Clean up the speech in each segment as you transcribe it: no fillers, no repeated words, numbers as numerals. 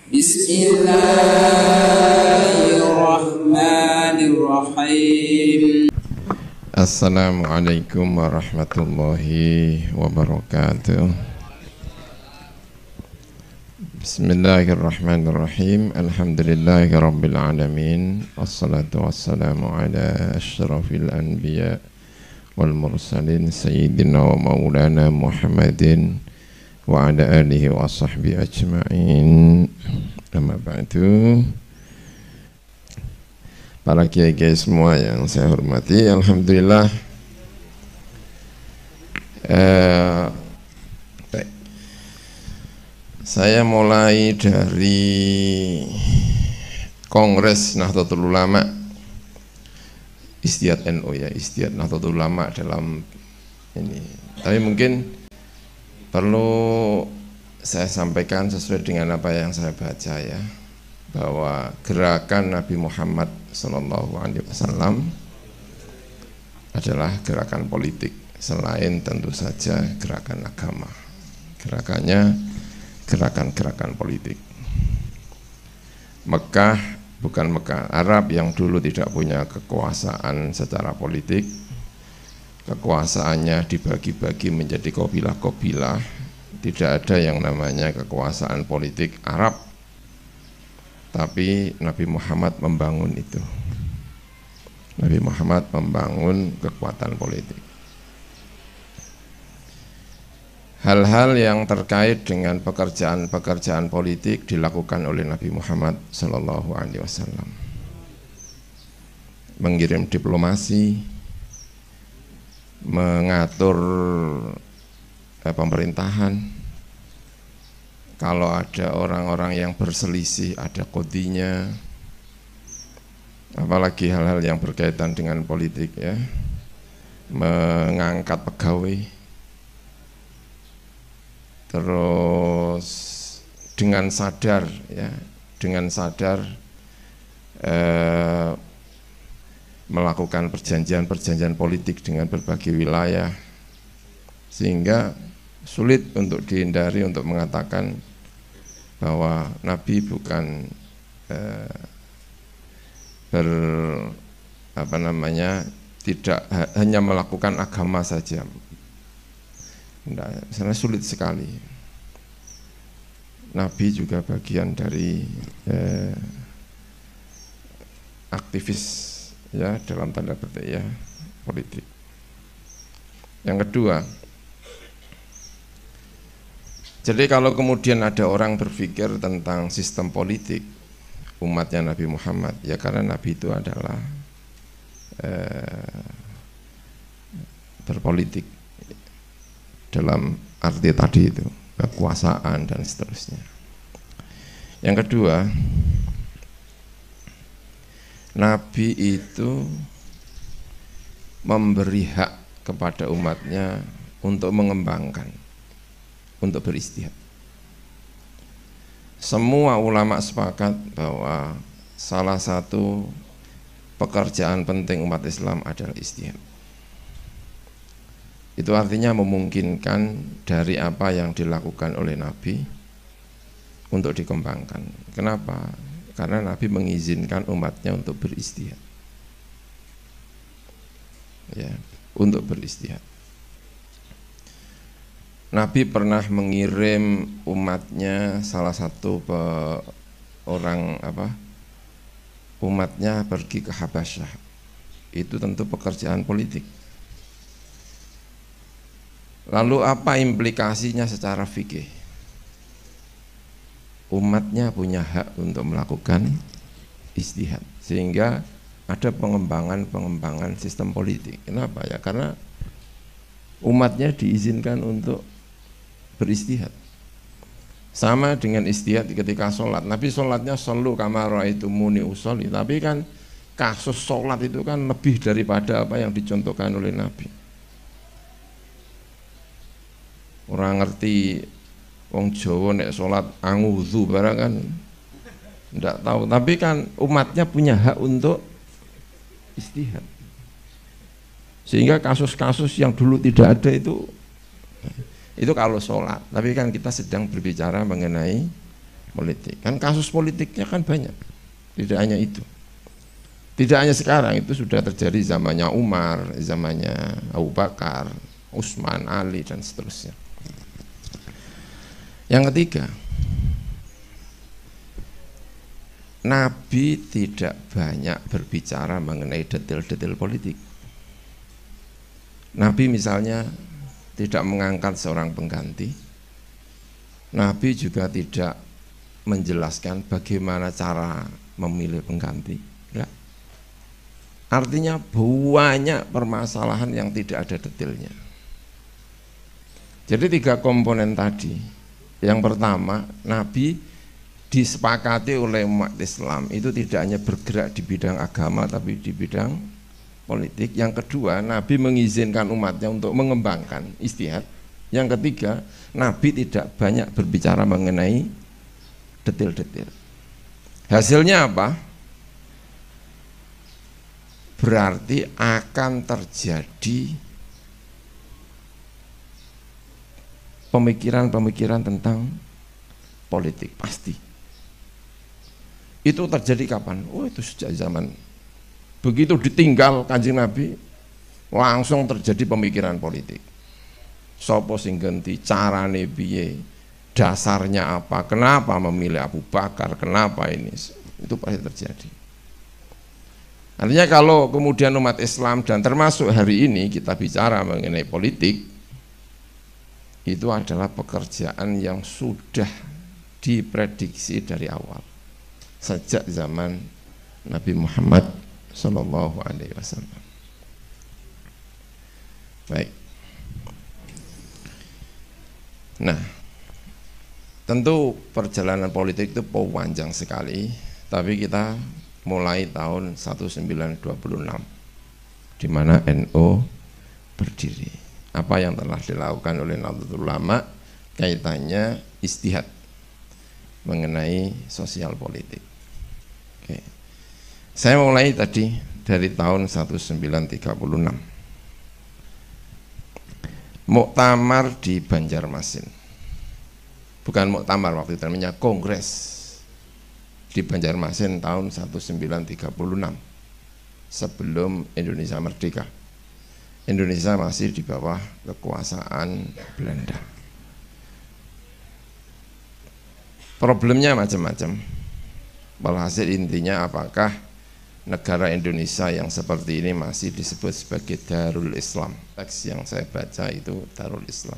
Bismillahirrahmanirrahim. Assalamualaikum warahmatullahi wabarakatuh. Bismillahirrahmanirrahim. Alhamdulillahi rabbil alamin. Wassalatu wassalamu ala asyrafil anbiya wal mursalin sayyidina wa maulana Muhammadin wa ala alihi wa sahbihi ajma'in. Amma ba'du. Para kiai-kiai semua yang saya hormati, alhamdulillah baik. Saya mulai dari Kongres Nahdlatul Ulama, Istiad NU ya, Istiad Nahdlatul Ulama dalam ini. Tapi mungkin perlu saya sampaikan sesuai dengan apa yang saya baca ya, bahwa gerakan Nabi Muhammad SAW adalah gerakan politik selain tentu saja gerakan agama. Gerakannya gerakan-gerakan politik. Mekah, bukan Mekah, Arab yang dulu tidak punya kekuasaan secara politik, kekuasaannya dibagi-bagi menjadi kabilah-kabilah. Tidak ada yang namanya kekuasaan politik Arab, tapi Nabi Muhammad membangun itu. Nabi Muhammad membangun kekuatan politik. Hal-hal yang terkait dengan pekerjaan-pekerjaan politik dilakukan oleh Nabi Muhammad SAW. Mengirim diplomasi, mengatur pemerintahan. Kalau ada orang-orang yang berselisih, ada kodinya. Apalagi hal-hal yang berkaitan dengan politik ya, mengangkat pegawai, terus dengan sadar ya, melakukan perjanjian-perjanjian politik dengan berbagai wilayah, sehingga sulit untuk dihindari untuk mengatakan bahwa Nabi bukan tidak hanya melakukan agama saja. Karena sulit sekali. Nabi juga bagian dari aktivis ya, dalam tanda petik ya, politik. Yang kedua, jadi kalau kemudian ada orang berpikir tentang sistem politik umatnya Nabi Muhammad, ya karena Nabi itu adalah berpolitik dalam arti tadi itu, kekuasaan dan seterusnya. Yang kedua, Nabi itu memberi hak kepada umatnya untuk mengembangkan, untuk beristihad. Semua ulama sepakat bahwa salah satu pekerjaan penting umat Islam adalah istihad. Itu artinya memungkinkan dari apa yang dilakukan oleh Nabi untuk dikembangkan. Kenapa? Karena Nabi mengizinkan umatnya untuk beristihad. Ya, untuk beristihad. Nabi pernah mengirim umatnya, salah satu umatnya pergi ke Habasyah. Itu tentu pekerjaan politik. Lalu apa implikasinya secara fikih? Umatnya punya hak untuk melakukan istihad, sehingga ada pengembangan sistem politik. Kenapa ya? Karena umatnya diizinkan untuk beristihad. Sama dengan istihad ketika sholat. Nabi sholatnya shollu kama ra'aitumuni usolli. Tapi kan kasus sholat itu kan lebih daripada apa yang dicontohkan oleh Nabi. Orang ngerti wong Jawa nek sholat angudzu barang kan ndak tahu. Tapi kan umatnya punya hak untuk istihad. Sehingga kasus-kasus yang dulu tidak ada itu kalau sholat. Tapi kan kita sedang berbicara mengenai politik. Kan kasus politiknya kan banyak, tidak hanya itu. Tidak hanya sekarang, itu sudah terjadi zamannya Umar, zamannya Abu Bakar, Utsman, Ali, dan seterusnya. Yang ketiga, Nabi tidak banyak berbicara mengenai detail-detail politik. Nabi misalnya tidak mengangkat seorang pengganti. Nabi juga tidak menjelaskan bagaimana cara memilih pengganti. Enggak. Artinya banyak permasalahan yang tidak ada detailnya. Jadi 3 komponen tadi. Yang pertama, Nabi disepakati oleh umat Islam itu tidak hanya bergerak di bidang agama tapi di bidang politik. Yang kedua, Nabi mengizinkan umatnya untuk mengembangkan ijtihad. Yang ketiga, Nabi tidak banyak berbicara mengenai detail-detail. Hasilnya apa? Berarti akan terjadi pemikiran-pemikiran tentang politik, pasti. Itu terjadi kapan? Oh, itu sejak zaman begitu ditinggal Kanjeng Nabi, langsung terjadi pemikiran politik. Sopo sing ganti, carane piye, dasarnya apa, kenapa memilih Abu Bakar, kenapa ini, itu pasti terjadi. Artinya kalau kemudian umat Islam dan termasuk hari ini kita bicara mengenai politik, itu adalah pekerjaan yang sudah diprediksi dari awal, sejak zaman Nabi Muhammad Sallallahu Alaihi Wasallam. Baik. Nah, tentu perjalanan politik itu panjang sekali, tapi kita mulai tahun 1926 di mana NU berdiri. Apa yang telah dilakukan oleh Nahdlatul Ulama kaitannya ijtihad mengenai sosial politik. Oke. Saya mulai tadi dari tahun 1936. Muktamar di Banjarmasin. Bukan muktamar waktu itu, namanya kongres di Banjarmasin tahun 1936 sebelum Indonesia merdeka. Indonesia masih di bawah kekuasaan Belanda. Problemnya macam-macam. Walhasil intinya apakah negara Indonesia yang seperti ini masih disebut sebagai Darul Islam? Teks yang saya baca itu Darul Islam.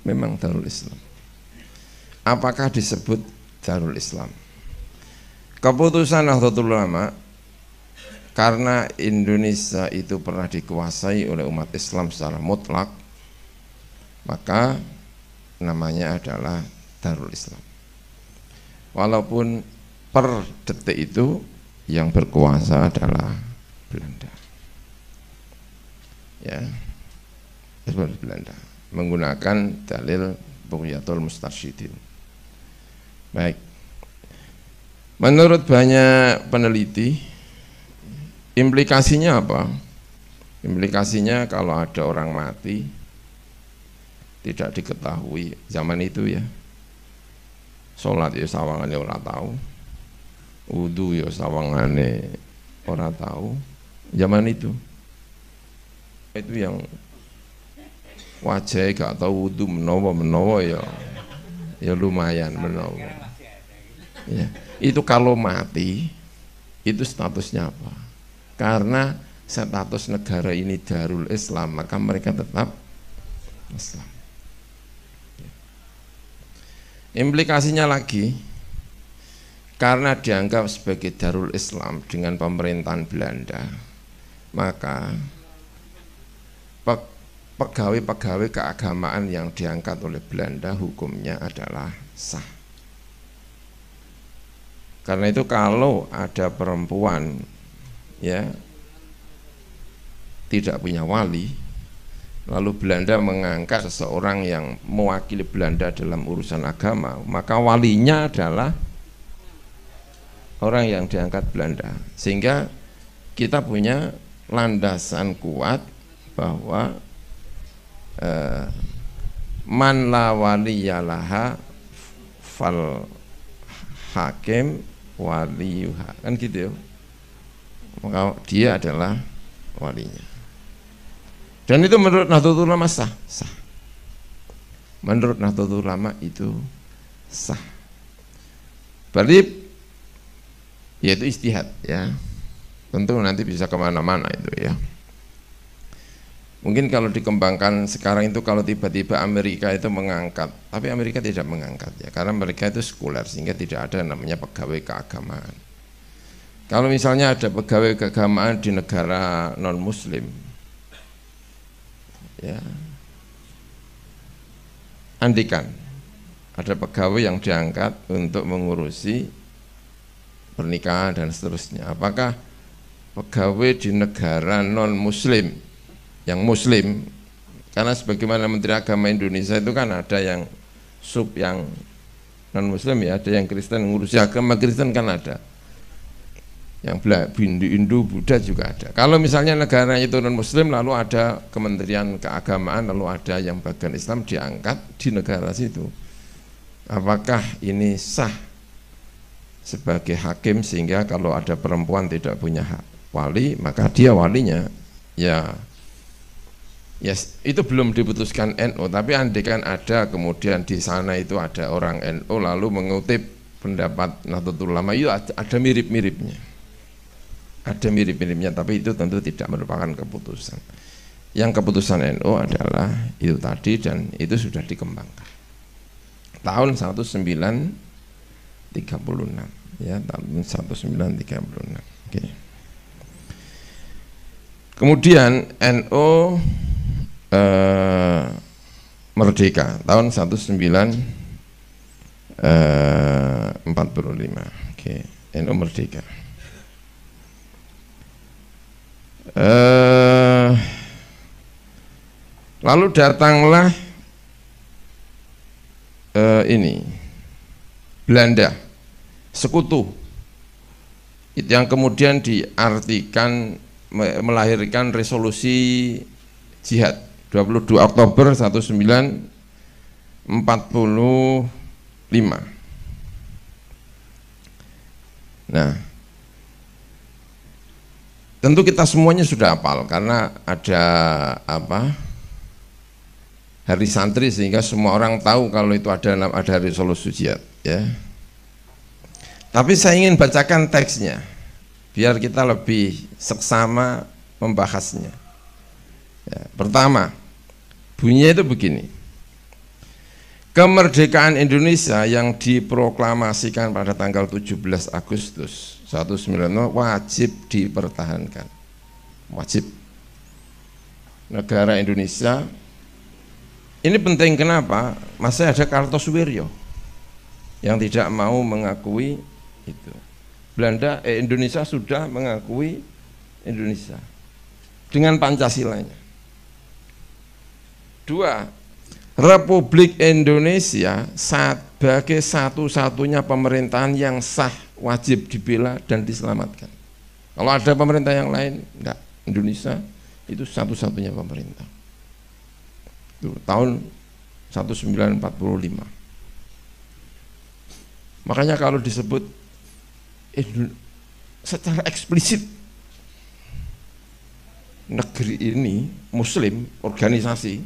Memang Darul Islam. Apakah disebut Darul Islam? Keputusan Nahdlatul Ulama, karena Indonesia itu pernah dikuasai oleh umat Islam secara mutlak, maka namanya adalah Darul Islam. Walaupun per detik itu yang berkuasa adalah Belanda. Ya, Belanda menggunakan dalil Bughyatul Mustarsyidin. Baik. Menurut banyak peneliti, implikasinya apa? Implikasinya kalau ada orang mati tidak diketahui zaman itu ya. Sholat ya sawangane ora tahu, wudu ya sawangane ora tahu. Zaman itu yang wajah gak tahu wudu menawa ya lumayan menawa. Ya, itu kalau mati itu statusnya apa? Karena status negara ini Darul Islam, maka mereka tetap Islam. Implikasinya lagi, karena dianggap sebagai Darul Islam dengan pemerintahan Belanda, maka pegawai-pegawai keagamaan yang diangkat oleh Belanda hukumnya adalah sah. Karena itu kalau ada perempuan ya tidak punya wali, lalu Belanda mengangkat seseorang yang mewakili Belanda dalam urusan agama, maka walinya adalah orang yang diangkat Belanda. Sehingga kita punya landasan kuat bahwa man la waliyalaha fal hakim waliyuha, kan gitu ya. Maka dia adalah walinya. Dan itu menurut Nahdlatul Ulama sah. Menurut Nahdlatul Ulama itu sah. Berarti yaitu ijtihad ya. Tentu nanti bisa kemana-mana itu ya. Mungkin kalau dikembangkan sekarang itu kalau tiba-tiba Amerika itu mengangkat, tapi Amerika tidak mengangkat ya, karena mereka itu sekuler sehingga tidak ada namanya pegawai keagamaan. Kalau misalnya ada pegawai keagamaan di negara non Muslim, ya, andikan ada pegawai yang diangkat untuk mengurusi pernikahan dan seterusnya, apakah pegawai di negara non Muslim yang Muslim, karena sebagaimana Menteri Agama Indonesia itu kan ada yang yang non Muslim ya, ada yang Kristen, ngurusi agama Kristen kan ada, yang Hindu, Buddha juga ada. Kalau misalnya negara itu non Muslim lalu ada Kementerian Keagamaan, lalu ada yang bagian Islam diangkat di negara situ, apakah ini sah sebagai hakim sehingga kalau ada perempuan tidak punya hak wali maka dia walinya? Ya itu belum diputuskan NU, tapi andaikan ada kemudian di sana itu ada orang NU lalu mengutip pendapat Nahdlatul Ulama, itu ada mirip-miripnya, tapi itu tentu tidak merupakan keputusan. Yang keputusan NU adalah itu tadi, dan itu sudah dikembangkan tahun 1936 ya, tahun 1936. Oke. Kemudian NU merdeka tahun 1945. Oke, NU merdeka. Lalu datanglah ini Belanda, sekutu, yang kemudian diartikan melahirkan resolusi jihad 22 Oktober 1945. Nah, tentu kita semuanya sudah hafal karena ada hari santri, sehingga semua orang tahu kalau itu ada resolusi jihad ya. Tapi saya ingin bacakan teksnya biar kita lebih seksama membahasnya ya. Pertama, bunyinya itu begini: kemerdekaan Indonesia yang diproklamasikan pada tanggal 17 Agustus 1945 wajib dipertahankan. Wajib. Negara Indonesia ini penting, kenapa? Masih ada Kartosuwiryo yang tidak mau mengakui itu. Indonesia sudah mengakui Indonesia dengan Pancasilanya. Dua, Republik Indonesia sebagai satu-satunya pemerintahan yang sah, wajib dibela dan diselamatkan. Kalau ada pemerintah yang lain, enggak. Indonesia itu satu-satunya pemerintah. Itu tahun 1945. Makanya kalau disebut secara eksplisit negeri ini Muslim, organisasi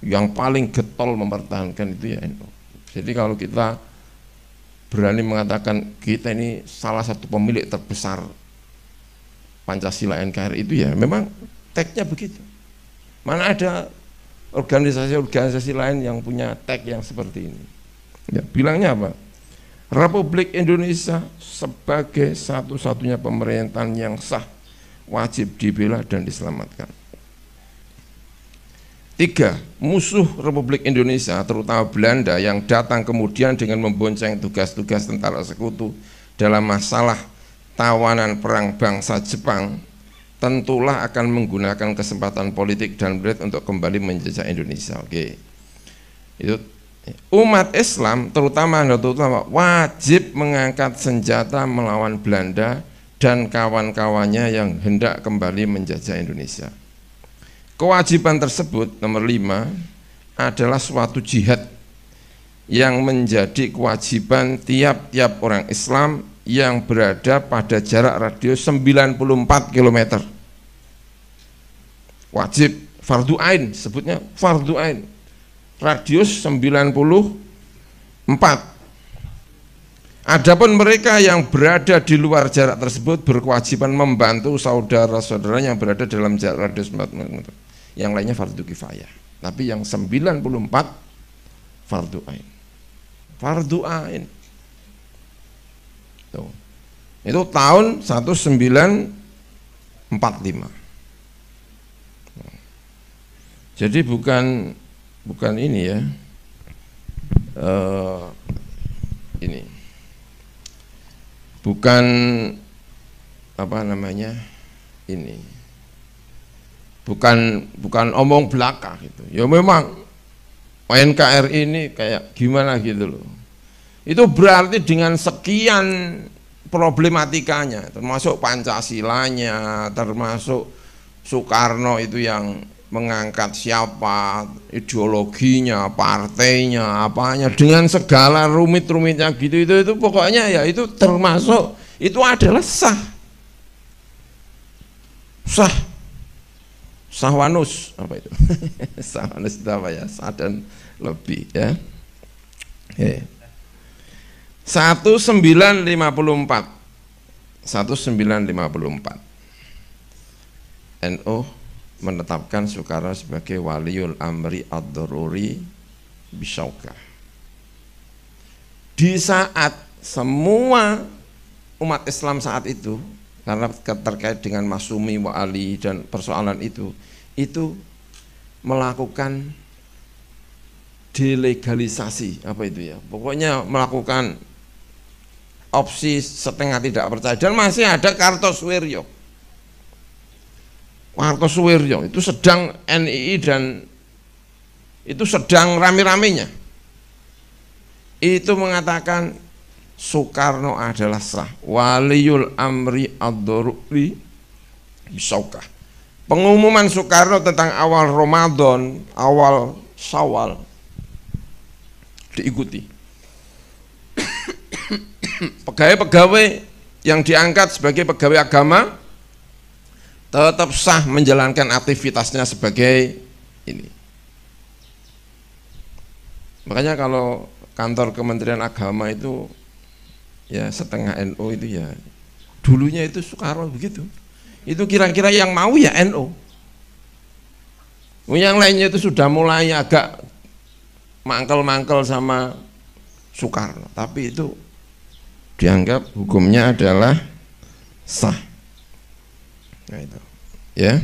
yang paling getol mempertahankan itu ya NU. Jadi kalau kita berani mengatakan kita ini salah satu pemilik terbesar Pancasila NKRI, itu ya memang tagnya begitu. Mana ada organisasi-organisasi lain yang punya tag yang seperti ini ya, bilangnya apa? Republik Indonesia sebagai satu-satunya pemerintahan yang sah, wajib dibela dan diselamatkan. Tiga, musuh Republik Indonesia terutama Belanda yang datang kemudian dengan membonceng tugas-tugas tentara sekutu dalam masalah tawanan perang bangsa Jepang, tentulah akan menggunakan kesempatan politik dan berat untuk kembali menjajah Indonesia. Oke. Itu umat Islam terutama Nahdlatul Ulama wajib mengangkat senjata melawan Belanda dan kawan-kawannya yang hendak kembali menjajah Indonesia. Kewajiban tersebut nomor 5 adalah suatu jihad yang menjadi kewajiban tiap-tiap orang Islam yang berada pada jarak radius 94 km. Wajib fardu ain, sebutnya fardu ain. Radius 94. Adapun mereka yang berada di luar jarak tersebut berkewajiban membantu saudara-saudara yang berada dalam jarak radius 4 km. Yang lainnya fardu kifayah. Tapi yang 94 fardu ain. Fardu ain. Tuh. Itu tahun 1945. Jadi bukan ini ya. Ini. Bukan apa namanya? Ini. Bukan omong belaka gitu. Ya memang NKRI ini kayak gimana gitu loh. Itu berarti dengan sekian problematikanya, termasuk Pancasilanya, termasuk Soekarno itu yang mengangkat siapa, ideologinya, partainya, apanya, dengan segala rumit-rumitnya gitu, itu pokoknya ya itu termasuk, itu adalah sahwanus, apa itu? Sahwanus itu apa ya? Sah dan lebih ya. 1954 NU menetapkan Soekarno sebagai waliul amri ad-daruri bisyaukah. Di saat semua umat Islam saat itu, karena terkait dengan Masumi wa Ali dan persoalan itu melakukan delegalisasi, apa itu ya, pokoknya melakukan opsi setengah tidak percaya. Dan masih ada Kartosuwiryo itu sedang NII dan itu sedang rame-ramenya itu mengatakan Soekarno adalah sah waliul amri ad-daruri bisyaukah. Pengumuman Soekarno tentang awal Ramadan, awal Syawal diikuti. Pegawai-pegawai yang diangkat sebagai pegawai agama tetap sah menjalankan aktivitasnya sebagai ini. Makanya kalau kantor Kementerian Agama itu ya setengah NU itu ya dulunya itu Soekarno begitu. Itu kira-kira yang mau ya NU. Yang lainnya itu sudah mulai agak mangkel-mangkel sama Soekarno, tapi itu dianggap hukumnya adalah sah. Nah itu, ya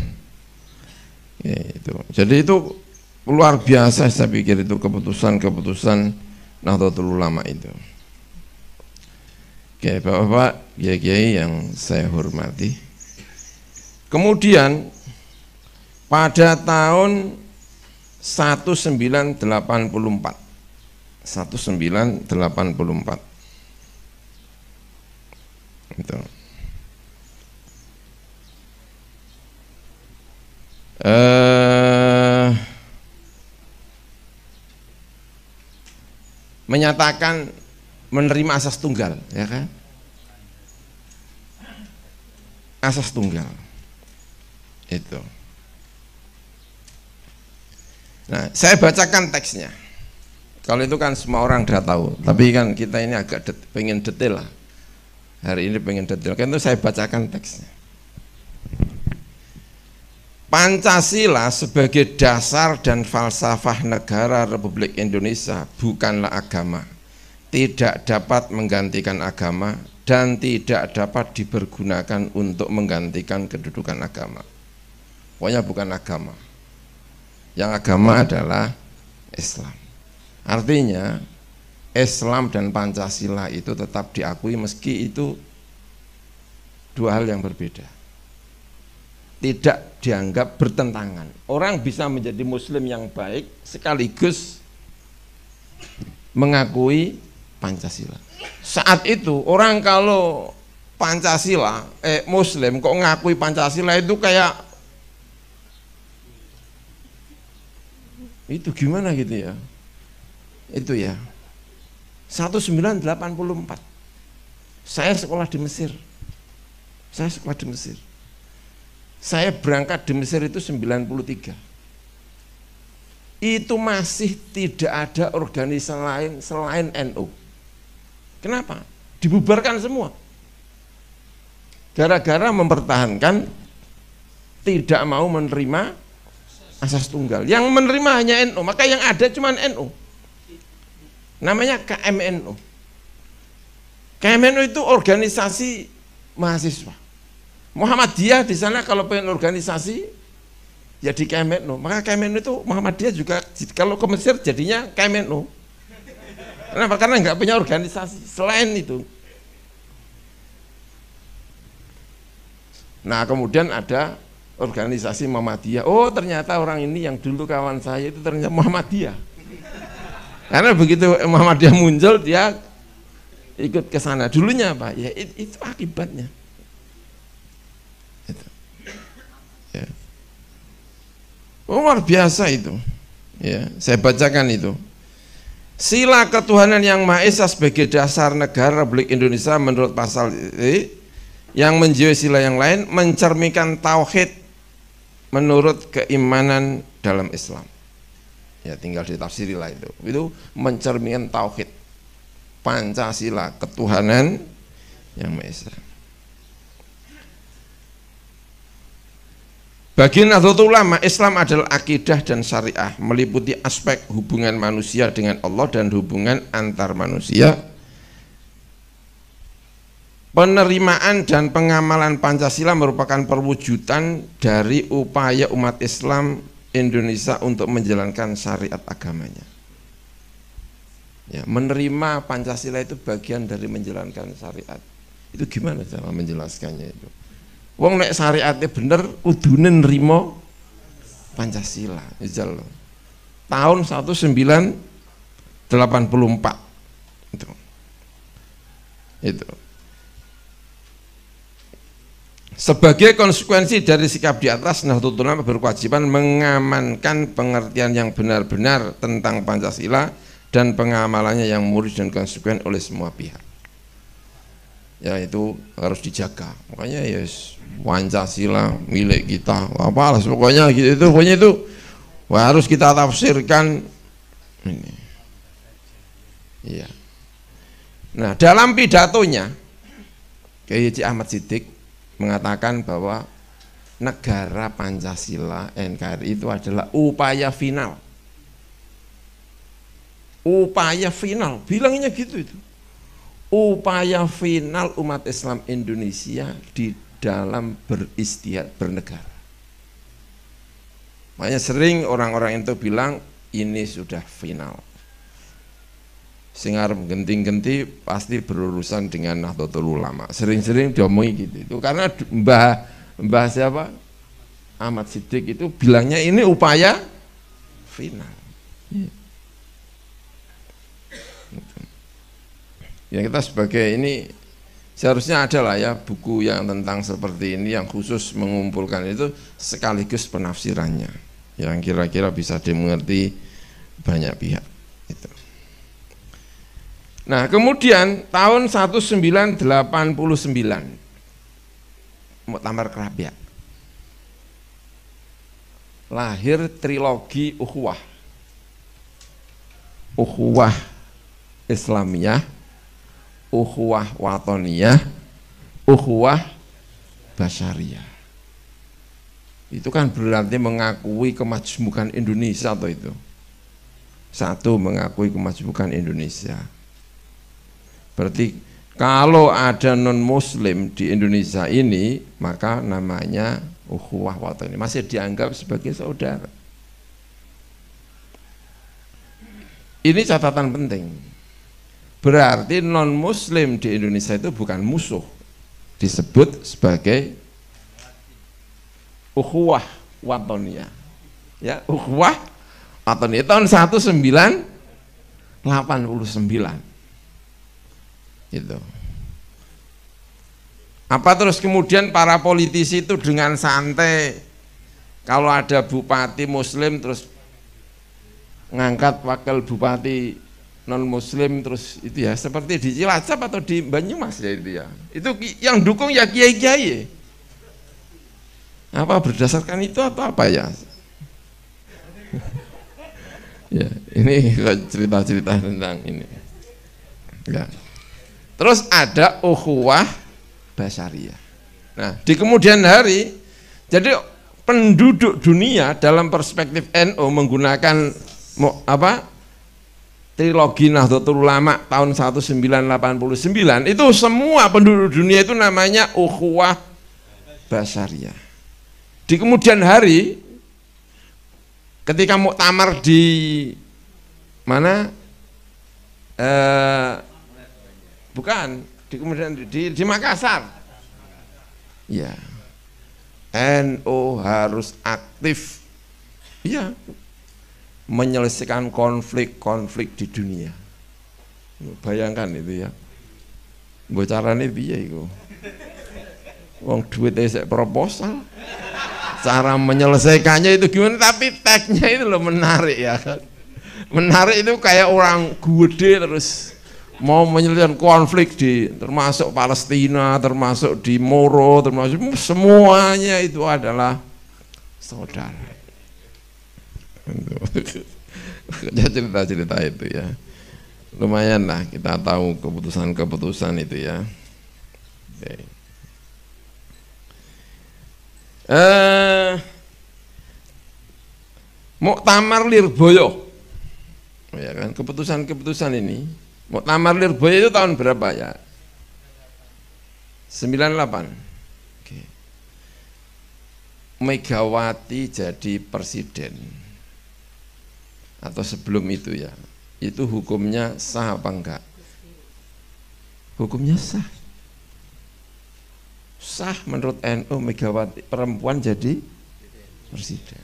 itu. Jadi itu luar biasa, saya pikir itu keputusan Nahdlatul Ulama itu. Oke, Bapak-bapak, kiai-kiai yang saya hormati. Kemudian pada tahun 1984 itu. Menyatakan menerima asas tunggal, ya kan? Asas tunggal itu. Nah, saya bacakan teksnya. Kalau itu kan semua orang sudah tahu, tapi kan kita ini agak pengen detail lah. Hari ini pengen detail, kan itu saya bacakan teksnya. Pancasila sebagai dasar dan falsafah negara Republik Indonesia bukanlah agama, tidak dapat menggantikan agama dan tidak dapat dipergunakan untuk menggantikan kedudukan agama. Pokoknya bukan agama. Yang agama adalah Islam. Artinya Islam dan Pancasila itu tetap diakui meski itu dua hal yang berbeda. Tidak dianggap bertentangan. Orang bisa menjadi muslim yang baik sekaligus mengakui Pancasila. Saat itu orang kalau Pancasila, muslim kok ngakui Pancasila itu kayak itu gimana gitu ya. Itu ya. 1984. Saya sekolah di Mesir. Saya berangkat di Mesir itu 93. Itu masih tidak ada organisasi lain selain NU. Kenapa? Dibubarkan semua. Gara-gara mempertahankan tidak mau menerima asas tunggal. Yang menerima hanya NU, maka yang ada cuma NU. Namanya KMNU. KMNU itu organisasi mahasiswa. Muhammadiyah di sana kalau pengen organisasi ya di KMNU. Maka KMNU itu Muhammadiyah juga kalau ke Mesir jadinya KMNU. Kenapa? Karena nggak punya organisasi selain itu. Nah kemudian ada organisasi Muhammadiyah. Oh ternyata orang ini yang dulu kawan saya itu ternyata Muhammadiyah. Karena begitu Muhammadiyah muncul dia ikut ke sana. Dulunya apa? Ya itu akibatnya. Itu. Ya. Luar biasa itu. Ya, saya bacakan itu. Sila ketuhanan yang Maha Esa sebagai dasar negara Republik Indonesia menurut pasal yang menjiwai sila yang lain mencerminkan tauhid menurut keimanan dalam Islam. Ya tinggal ditafsirilah itu. Itu mencerminkan tauhid Pancasila ketuhanan yang Maha Esa. Bagi Nahdlatul Ulama, Islam adalah akidah dan syariah, meliputi aspek hubungan manusia dengan Allah dan hubungan antar manusia. Penerimaan dan pengamalan Pancasila merupakan perwujudan dari upaya umat Islam Indonesia untuk menjalankan syariat agamanya. Ya, menerima Pancasila itu bagian dari menjalankan syariat. Itu gimana cara menjelaskannya itu? Wong nek syariatnya bener kudune nrimo Pancasila. Ijal. Tahun 1984. Itu. Sebagai konsekuensi dari sikap di atas, Nahdlatul Ulama berkewajiban mengamankan pengertian yang benar-benar tentang Pancasila dan pengamalannya yang murni dan konsekuen oleh semua pihak. Ya itu harus dijaga. Makanya ya Pancasila milik kita. Apalah pokoknya gitu itu. Pokoknya itu harus kita tafsirkan ini. Iya. Nah, dalam pidatonya Kiai Haji Ahmad Siddiq mengatakan bahwa negara Pancasila NKRI itu adalah upaya final. Upaya final, bilangnya gitu itu. Upaya final umat Islam Indonesia di dalam beristihad bernegara. Makanya sering orang-orang itu bilang ini sudah final. Sing arep genting-genti pasti berurusan dengan Nahdlatul Ulama. Sering-sering diomongi gitu. Itu karena Mbah siapa? Ahmad Siddiq itu bilangnya ini upaya final. Ya kita sebagai ini seharusnya ada lah ya buku yang tentang seperti ini yang khusus mengumpulkan itu sekaligus penafsirannya yang kira-kira bisa dimengerti banyak pihak itu. Nah kemudian tahun 1989 Muktamar Krabia lahir trilogi Ukhuwah Islamiyah, Ukhuwah Watoniyah, Ukhuwah Basyariyah. Itu kan berarti mengakui kemajmukan Indonesia atau itu. Satu, mengakui kemajmukan Indonesia. Berarti kalau ada non muslim di Indonesia ini, maka namanya Ukhuwah Watoniyah, masih dianggap sebagai saudara. Ini catatan penting. Berarti non muslim di Indonesia itu bukan musuh, disebut sebagai Ukhuwah Watoniyah. Ya, Ukhuwah Watoniyah tahun 1989. Gitu. Apa terus kemudian para politisi itu dengan santai kalau ada bupati muslim terus ngangkat wakil bupati non muslim terus itu ya seperti di Cilacap atau di Banyumas ya itu ya. Itu yang dukung ya kiai-kiai. Apa berdasarkan itu atau apa ya? Ya, ini cerita-cerita tentang ini. Ya. Terus ada ukhuwah basyariah. Nah, di kemudian hari, jadi penduduk dunia dalam perspektif NU menggunakan trilogi Nahdlatul Ulama tahun 1989 itu semua penduduk dunia itu namanya ukhuwah basyariah. Di kemudian hari, ketika muktamar di mana? Bukan, di kemudian di Makassar. Ya, NU harus aktif, ya, menyelesaikan konflik-konflik di dunia. Bayangkan itu ya, bocarannya piye iku? Wong duitnya saya proposal, cara menyelesaikannya itu gimana? Tapi teksnya itu loh menarik ya kan? Menarik itu kayak orang gede terus mau menyelesaikan konflik di termasuk Palestina, termasuk di Moro, termasuk semuanya itu adalah saudara. Cerita-cerita itu ya, lumayan lah kita tahu keputusan-keputusan itu ya. Okay. Muktamar Lirboyo, ya kan, keputusan-keputusan ini. Muktamar Lirboyo itu tahun berapa ya? 98. Oke. Megawati jadi presiden atau sebelum itu ya, itu hukumnya sah apa enggak? Hukumnya sah. Sah menurut NU Megawati perempuan jadi presiden.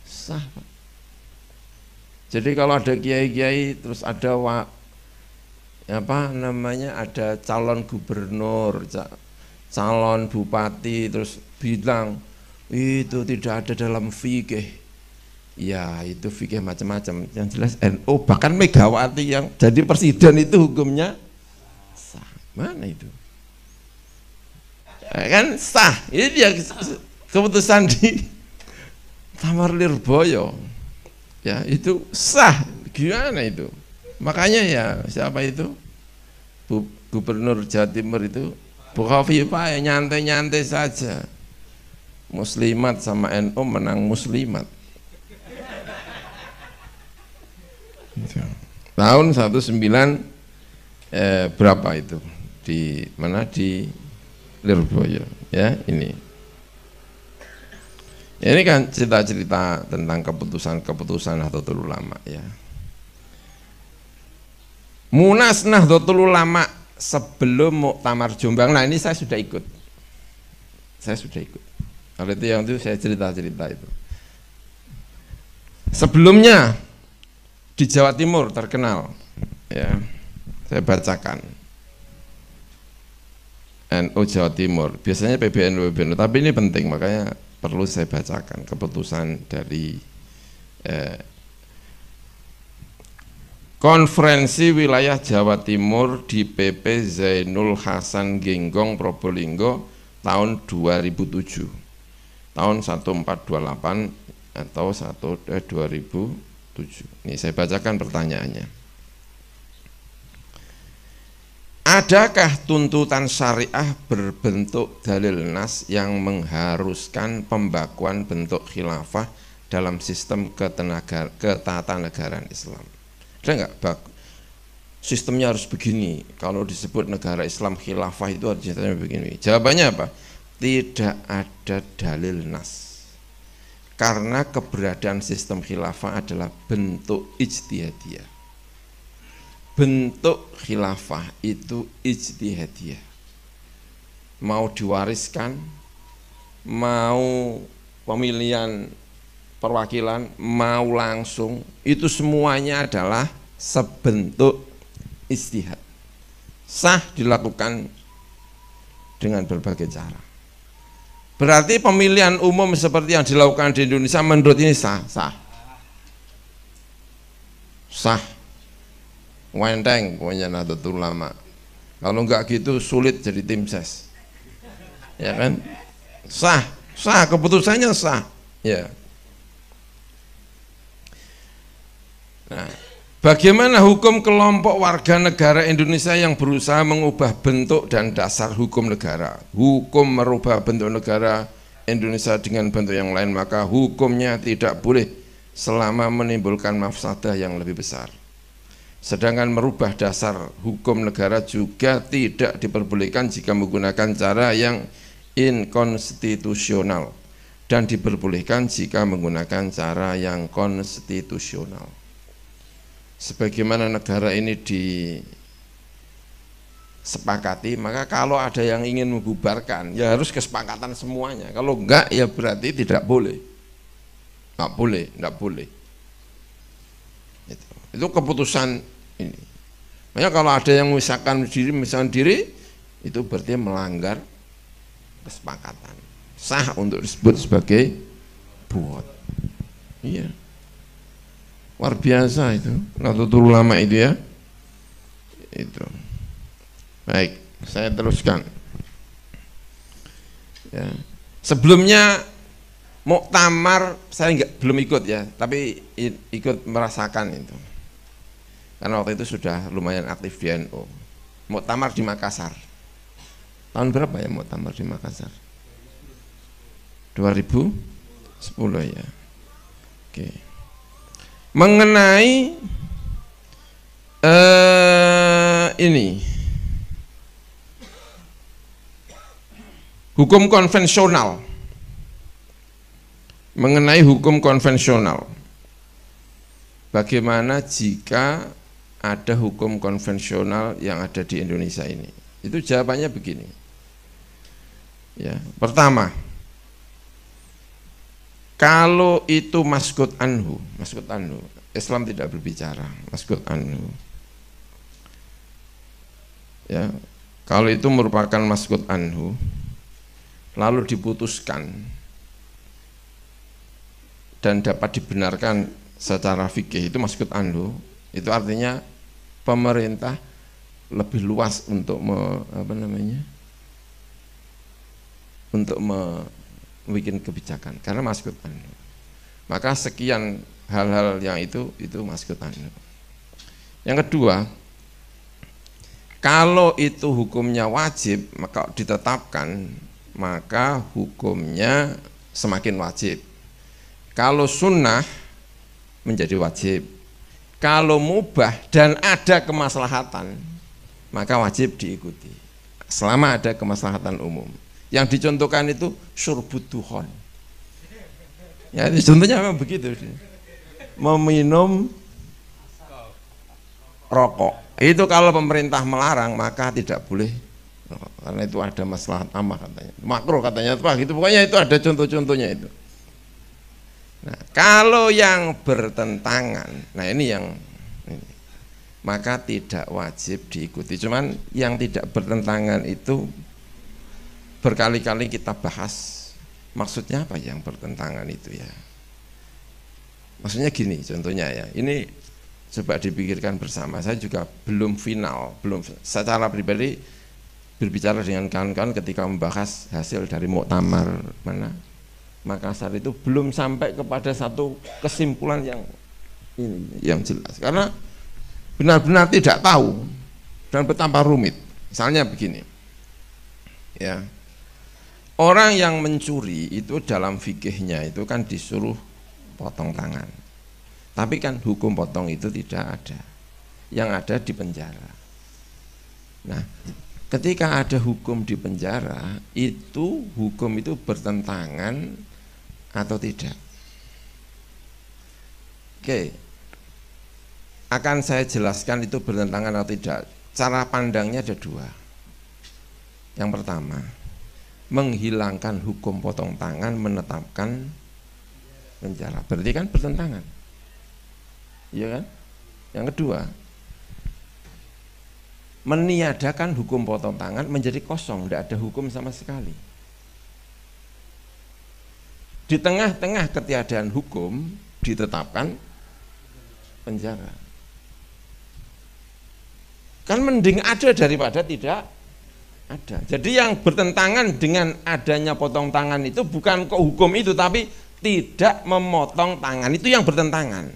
Sah, Pak. Jadi kalau ada kiai-kiai terus ada ada calon gubernur, calon bupati terus bilang itu tidak ada dalam fikih. Ya itu fikih macam-macam. Yang jelas NU bahkan Megawati yang jadi presiden itu hukumnya sah. Mana itu? Kan sah. Ini dia keputusan di Muktamar Lirboyo. Ya itu sah. Gimana itu? Makanya ya siapa itu? Gubernur Jawa Timur itu Bu Khofifah ya nyantai-nyantai saja. Muslimat sama NU menang muslimat. Tahun 19 berapa itu? Di mana? Di Lirboyo ya ini. Ini kan cerita-cerita tentang keputusan-keputusan Nahdlatul Ulama ya. Munas Nahdlatul Ulama sebelum Muktamar Jombang. Nah, ini saya sudah ikut. Kalau itu yang itu saya cerita-cerita itu. Sebelumnya di Jawa Timur terkenal ya. Saya bacakan. NU Jawa Timur. Biasanya PBNU, tapi ini penting makanya perlu saya bacakan keputusan dari Konferensi Wilayah Jawa Timur di PP Zainul Hasan Genggong Probolinggo tahun 2007, tahun 1428 atau 2007. Ini saya bacakan pertanyaannya. Adakah tuntutan syariah berbentuk dalil nas yang mengharuskan pembakuan bentuk khilafah dalam sistem ketatanegaraan Islam? Ada enggak? Sistemnya harus begini. Kalau disebut negara Islam khilafah itu harus begini. Jawabannya apa? Tidak ada dalil nas. Karena keberadaan sistem khilafah adalah bentuk ijtihadiyah. Bentuk khilafah itu ijtihadiyah. Mau diwariskan, mau pemilihan perwakilan, mau langsung, itu semuanya adalah sebentuk ijtihad. Sah dilakukan dengan berbagai cara. Berarti pemilihan umum seperti yang dilakukan di Indonesia menurut ini sah. Wenteng pokoknya Nahdlatul Ulama. Kalau enggak gitu sulit jadi tim ses. Ya kan? Sah, keputusannya sah. Ya. Nah, bagaimana hukum kelompok warga negara Indonesia yang berusaha mengubah bentuk dan dasar hukum negara? Hukum merubah bentuk negara Indonesia dengan bentuk yang lain, maka hukumnya tidak boleh selama menimbulkan mafsadah yang lebih besar. Sedangkan merubah dasar hukum negara juga tidak diperbolehkan jika menggunakan cara yang inkonstitusional, dan diperbolehkan jika menggunakan cara yang konstitusional. Sebagaimana negara ini disepakati, maka kalau ada yang ingin membubarkan, ya harus kesepakatan semuanya. Kalau enggak, ya berarti tidak boleh. Enggak boleh. Itu keputusan ini. Makanya kalau ada yang misalkan diri, itu berarti melanggar kesepakatan. Sah untuk disebut sebagai buat. Iya. Luar biasa itu Nahdlatul Ulama itu ya. Itu. Baik, saya teruskan. Ya. Sebelumnya muktamar saya belum ikut ya, tapi ikut merasakan itu. Karena waktu itu sudah lumayan aktif di NU. Muktamar di Makassar. Tahun berapa ya muktamar di Makassar? 2010 ya. Oke. Mengenai ini hukum konvensional, bagaimana jika ada hukum konvensional yang ada di Indonesia ini? Itu jawabannya begini ya. Pertama, kalau itu maskut anhu, Islam tidak berbicara maskut anhu. Ya, kalau itu merupakan maskut anhu, lalu diputuskan dan dapat dibenarkan secara fikih, itu maskut anhu. Itu artinya pemerintah lebih luas untuk bikin kebijakan karena maskut anhu. Maka sekian hal-hal yang itu maskut anhu. Yang kedua, kalau itu hukumnya wajib maka ditetapkan, maka hukumnya semakin wajib. Kalau sunnah menjadi wajib. Kalau mubah dan ada kemaslahatan, maka wajib diikuti selama ada kemaslahatan umum. Yang dicontohkan itu syurbud dukhon. Ya, contohnya memang begitu. Meminum rokok. Itu kalau pemerintah melarang maka tidak boleh. Karena itu ada maslahat amah katanya. Makruh katanya apa gitu. Pokoknya itu ada contoh-contohnya itu. Nah, kalau yang bertentangan, nah ini maka tidak wajib diikuti. Cuman yang tidak bertentangan itu berkali-kali kita bahas. Maksudnya apa yang bertentangan itu ya? Maksudnya gini contohnya ya. Ini coba dipikirkan bersama. Saya juga belum final, belum secara pribadi berbicara dengan kawan-kawan ketika membahas hasil dari muktamar Makassar itu belum sampai kepada satu kesimpulan yang jelas. Karena benar-benar tidak tahu dan betapa rumit. Misalnya begini. Ya. Orang yang mencuri itu dalam fikihnya itu kan disuruh potong tangan. Tapi kan hukum potong itu tidak ada. Yang ada di penjara. Nah, ketika ada hukum di penjara, itu hukum itu bertentangan atau tidak. Oke. Akan saya jelaskan itu bertentangan atau tidak. Cara pandangnya ada dua. Yang pertama, menghilangkan hukum potong tangan, menetapkan penjara. Berarti kan bertentangan. Iya kan? Yang kedua, meniadakan hukum potong tangan menjadi kosong, tidak ada hukum sama sekali. Di tengah-tengah ketiadaan hukum ditetapkan penjara. Kan mending ada daripada tidak ada. Jadi yang bertentangan dengan adanya potong tangan itu bukan kok hukum itu, tapi tidak memotong tangan itu yang bertentangan.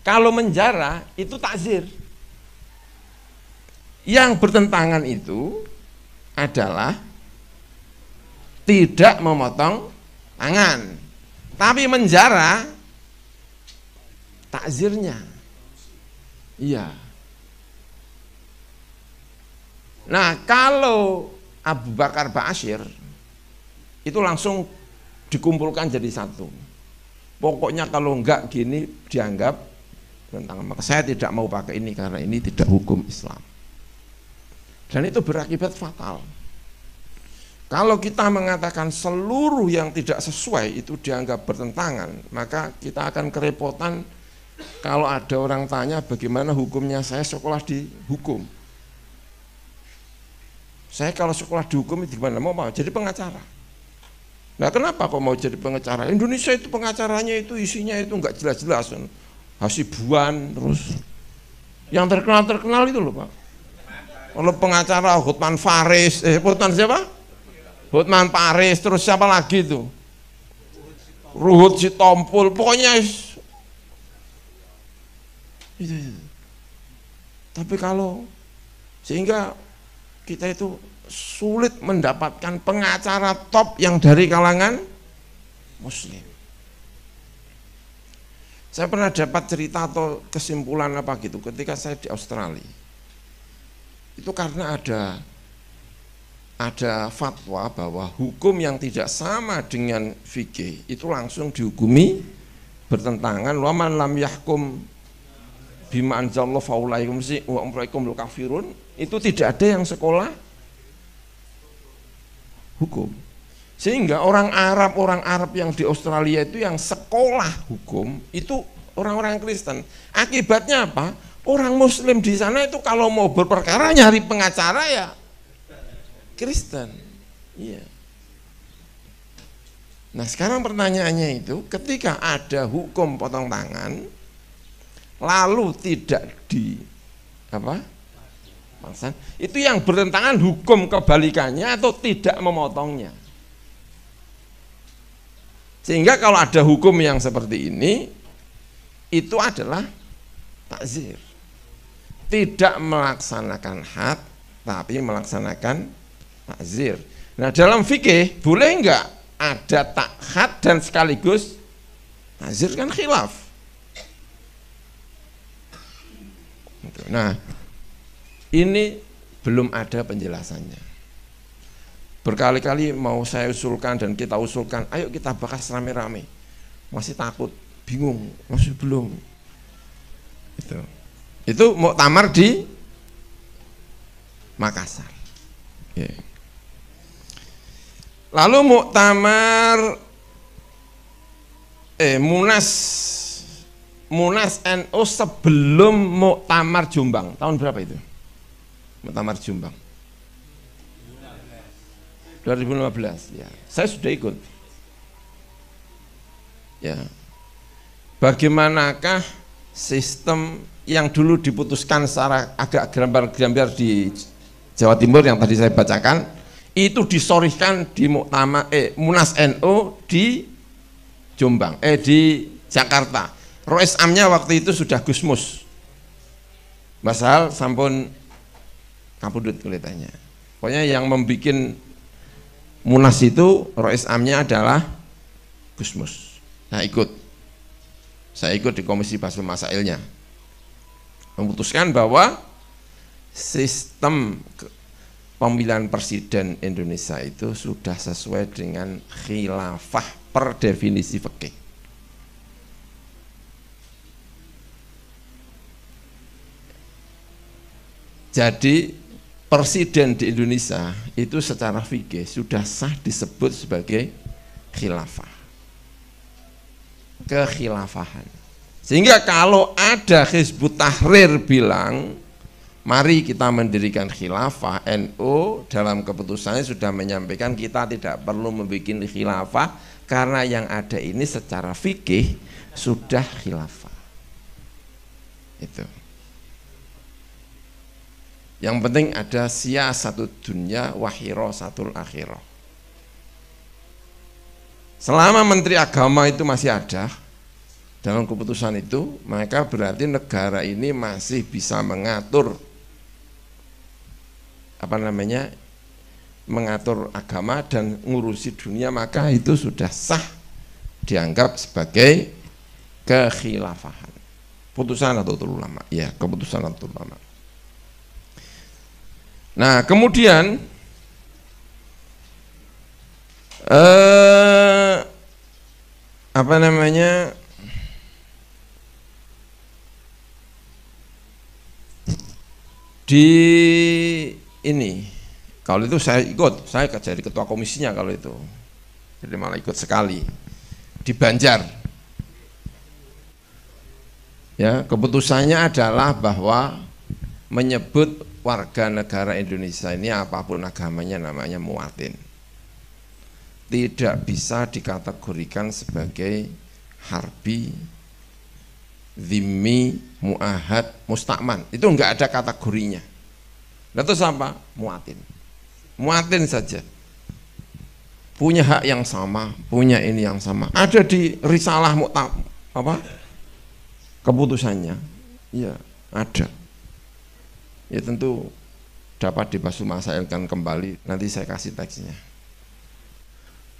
Kalau menjara itu takzir. Yang bertentangan itu adalah tidak memotong tangan, tapi menjara takzirnya. Iya. Nah, kalau Abu Bakar Ba'asyir itu langsung dikumpulkan jadi satu. Pokoknya kalau enggak gini dianggap tentang, maka saya tidak mau pakai ini karena ini tidak hukum Islam. Dan itu berakibat fatal. Kalau kita mengatakan seluruh yang tidak sesuai itu dianggap bertentangan, maka kita akan kerepotan kalau ada orang tanya bagaimana hukumnya saya sekolah di hukum. Saya kalau sekolah di hukum itu gimana? Mau jadi pengacara. Nah, kenapa kok mau jadi pengacara? Indonesia itu pengacaranya itu isinya itu enggak jelas-jelas. Hasibuan terus. Yang terkenal itu loh Pak. Kalau pengacara Hotman Paris, Hotman siapa? Hotman Paris, terus siapa lagi itu? Ruhut Sitompul, pokoknya itu. Tapi kalau sehingga kita itu sulit mendapatkan pengacara top yang dari kalangan Muslim. Saya pernah dapat cerita atau kesimpulan apa gitu ketika saya di Australia. Itu karena ada fatwa bahwa hukum yang tidak sama dengan fikih itu langsung dihukumi bertentangan. Wa man lam yahkum bima anzalallahu faulaikum wa umraikum kafirun. Itu tidak ada yang sekolah hukum. Sehingga orang Arab yang di Australia itu yang sekolah hukum itu orang-orang Kristen. Akibatnya apa? Orang Muslim di sana itu kalau mau berperkara nyari pengacara ya Kristen. Iya. Nah, sekarang pertanyaannya itu ketika ada hukum potong tangan lalu tidak itu yang bertentangan hukum kebalikannya atau tidak memotongnya. Sehingga kalau ada hukum yang seperti ini itu adalah takzir. Tidak melaksanakan had tapi melaksanakan takzir. Nah, dalam fikih boleh enggak ada had dan sekaligus takzir? Kan khilaf. Nah, ini belum ada penjelasannya. Berkali-kali mau saya usulkan dan kita usulkan, ayo kita bahas rame-rame. Masih takut, bingung, masih belum. Itu muktamar di Makassar. Lalu muktamar Munas NU sebelum muktamar Jombang. Tahun berapa itu? Muktamar Jombang. 2015 ya. Saya sudah ikut. Ya. Bagaimanakah sistem yang dulu diputuskan secara agak gambar-gambar di Jawa Timur yang tadi saya bacakan itu disorihkan di Munas NU di Jombang, di Jakarta. Rois Amnya waktu itu sudah Gusmus. Masal sampun kapundhut kelihatannya. Pokoknya yang membuat Munas itu Rois Amnya adalah Gusmus. Nah, saya ikut di Komisi Basul Masailnya, memutuskan bahwa sistem pemilihan presiden Indonesia itu sudah sesuai dengan khilafah per definisi fikih. Jadi presiden di Indonesia itu secara fikih sudah sah disebut sebagai khilafah, kekhilafahan. Sehingga kalau ada Hizbut Tahrir bilang mari kita mendirikan khilafah, NU dalam keputusannya sudah menyampaikan kita tidak perlu membuat khilafah karena yang ada ini secara fikih sudah khilafah. Itu. Yang penting ada siyasatut dunya wa hirasatul akhirah. Selama menteri agama itu masih ada dalam keputusan itu, maka berarti negara ini masih bisa mengatur mengatur agama dan ngurusi dunia, maka itu sudah sah dianggap sebagai kekhilafahan. Putusan Nahdlatul Ulama, ya, keputusan Nahdlatul Ulama. Nah, kemudian di ini, kalau itu saya jadi ketua komisinya kalau itu, jadi malah ikut sekali di Banjar. Ya, keputusannya adalah bahwa menyebut warga negara Indonesia ini apapun agamanya namanya muwatin. Tidak bisa dikategorikan sebagai harbi, zimmi, muahad, mustakman. Itu enggak ada kategorinya. Nah, terus apa? Muwatin. Muwatin saja. Punya hak yang sama, punya ini yang sama. Ada di risalah keputusannya. Ya, ada. Ya tentu dapat dibasu masailkan kembali, nanti saya kasih teksnya.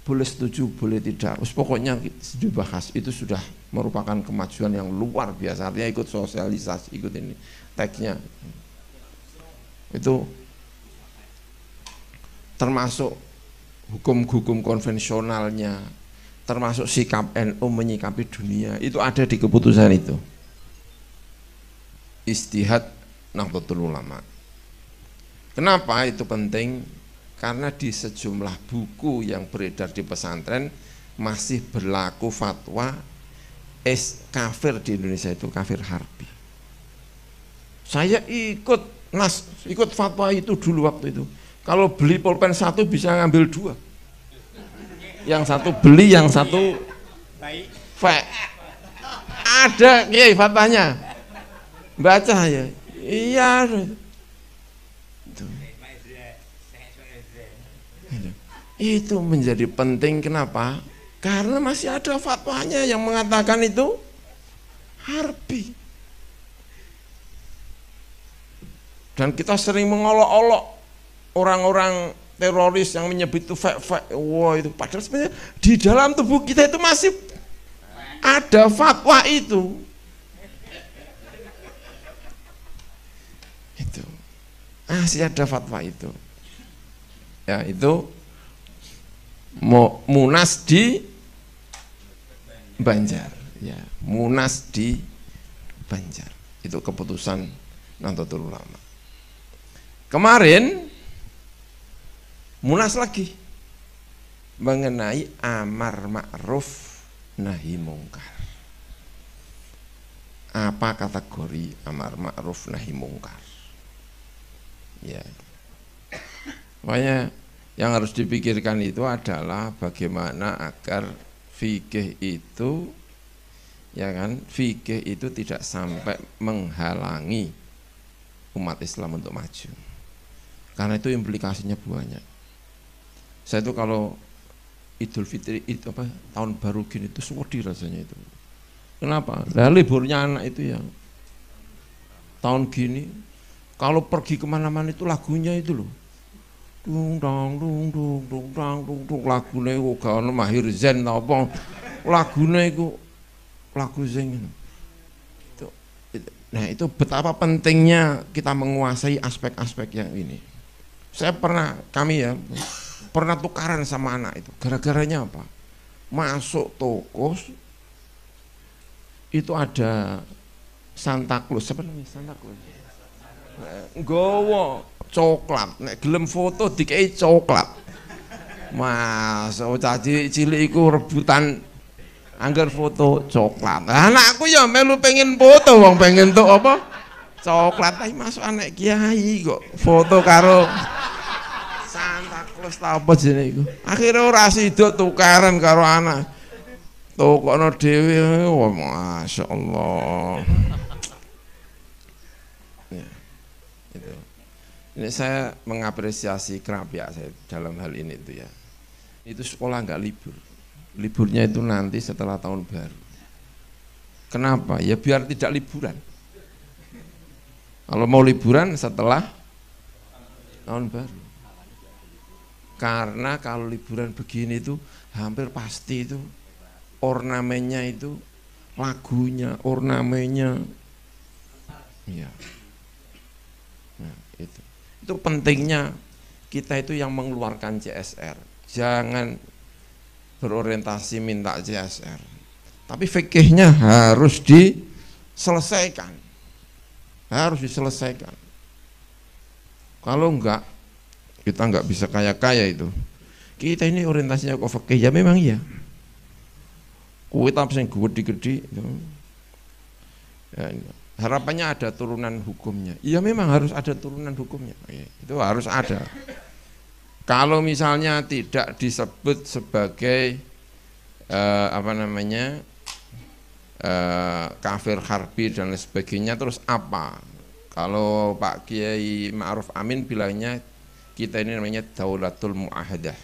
Boleh setuju, boleh tidak, pokoknya dibahas. Itu sudah merupakan kemajuan yang luar biasa. Artinya ikut sosialisasi, ikut ini teksnya. Itu termasuk hukum-hukum konvensionalnya, termasuk sikap NU menyikapi dunia, itu ada di keputusan itu. Ijtihad Nahdlatul Ulama. Kenapa itu penting? Karena di sejumlah buku yang beredar di pesantren masih berlaku fatwa kafir di Indonesia itu kafir harbi. Saya ikut fatwa itu dulu waktu itu. Kalau beli pulpen satu bisa ngambil dua. Yang satu beli, yang satu fake. Ada kiai fatwanya. Baca ya. Iya. Itu menjadi penting. Kenapa? Karena masih ada fatwanya yang mengatakan itu harbi. Dan kita sering mengolok-olok orang-orang teroris yang menyebut itu fake. Wah, itu padahal sebenarnya di dalam tubuh kita itu masih ada fatwa itu. Itu masih ada fatwa itu. Ya, itu Munas di Banjar, ya, Munas di Banjar. Itu keputusan Nahdlatul Ulama. Kemarin Munas lagi mengenai amar ma'ruf nahi mungkar. Apa kategori amar ma'ruf nahi mungkar? Ya. Makanya yang harus dipikirkan itu adalah bagaimana agar fikih itu, ya kan, fikih itu tidak sampai menghalangi umat Islam untuk maju. Karena itu implikasinya banyak. Saya itu kalau Idul Fitri itu tahun baru gini itu sedih rasanya itu. Kenapa? Nah, liburnya anak itu ya tahun gini, kalau pergi kemana-mana itu lagunya itu loh. Dung dang lagune kok gak ono Mahir Zain ta apa lagune iku lagu Zain itu. Nah, itu betapa pentingnya kita menguasai aspek-aspek yang ini. Kami pernah tukaran sama anak itu. Gara-garanya apa? Masuk toko itu ada Santa Claus, siapa namanya Santa Claus? Nggawa coklat, nek gelem foto dikei coklat. Mas, caci cilik iku rebutan anggar foto coklat. Anakku ya melu pengen foto, wong pengen tuk apa? Coklat. Tapi masuk anak kiai kok foto karo Santa Claus ta apa jenenge iku. Akhire ora sida tukaran karo anak. Tokono dhewe, wah masyaallah. Ini saya mengapresiasi Krapia saya dalam hal ini itu ya. Itu sekolah nggak libur. Liburnya itu nanti setelah tahun baru. Kenapa? Ya biar tidak liburan. Kalau mau liburan setelah tahun baru. Karena kalau liburan begini itu hampir pasti itu ornamennya itu, lagunya, ornamennya, ya. Nah, itu pentingnya kita itu yang mengeluarkan CSR. Jangan berorientasi minta CSR. Tapi fikihnya harus diselesaikan. Harus diselesaikan. Kalau enggak, kita enggak bisa kaya-kaya itu. Kita ini orientasinya ke fikih, ya memang iya. Kuitab sing gede-gede itu. Ya, harapannya ada turunan hukumnya. Iya memang harus ada turunan hukumnya. Itu harus ada. Kalau misalnya tidak disebut sebagai kafir harbi dan lain sebagainya, terus apa? Kalau Pak Kiai Ma'ruf Amin bilangnya kita ini namanya Daulatul Mu'ahadah,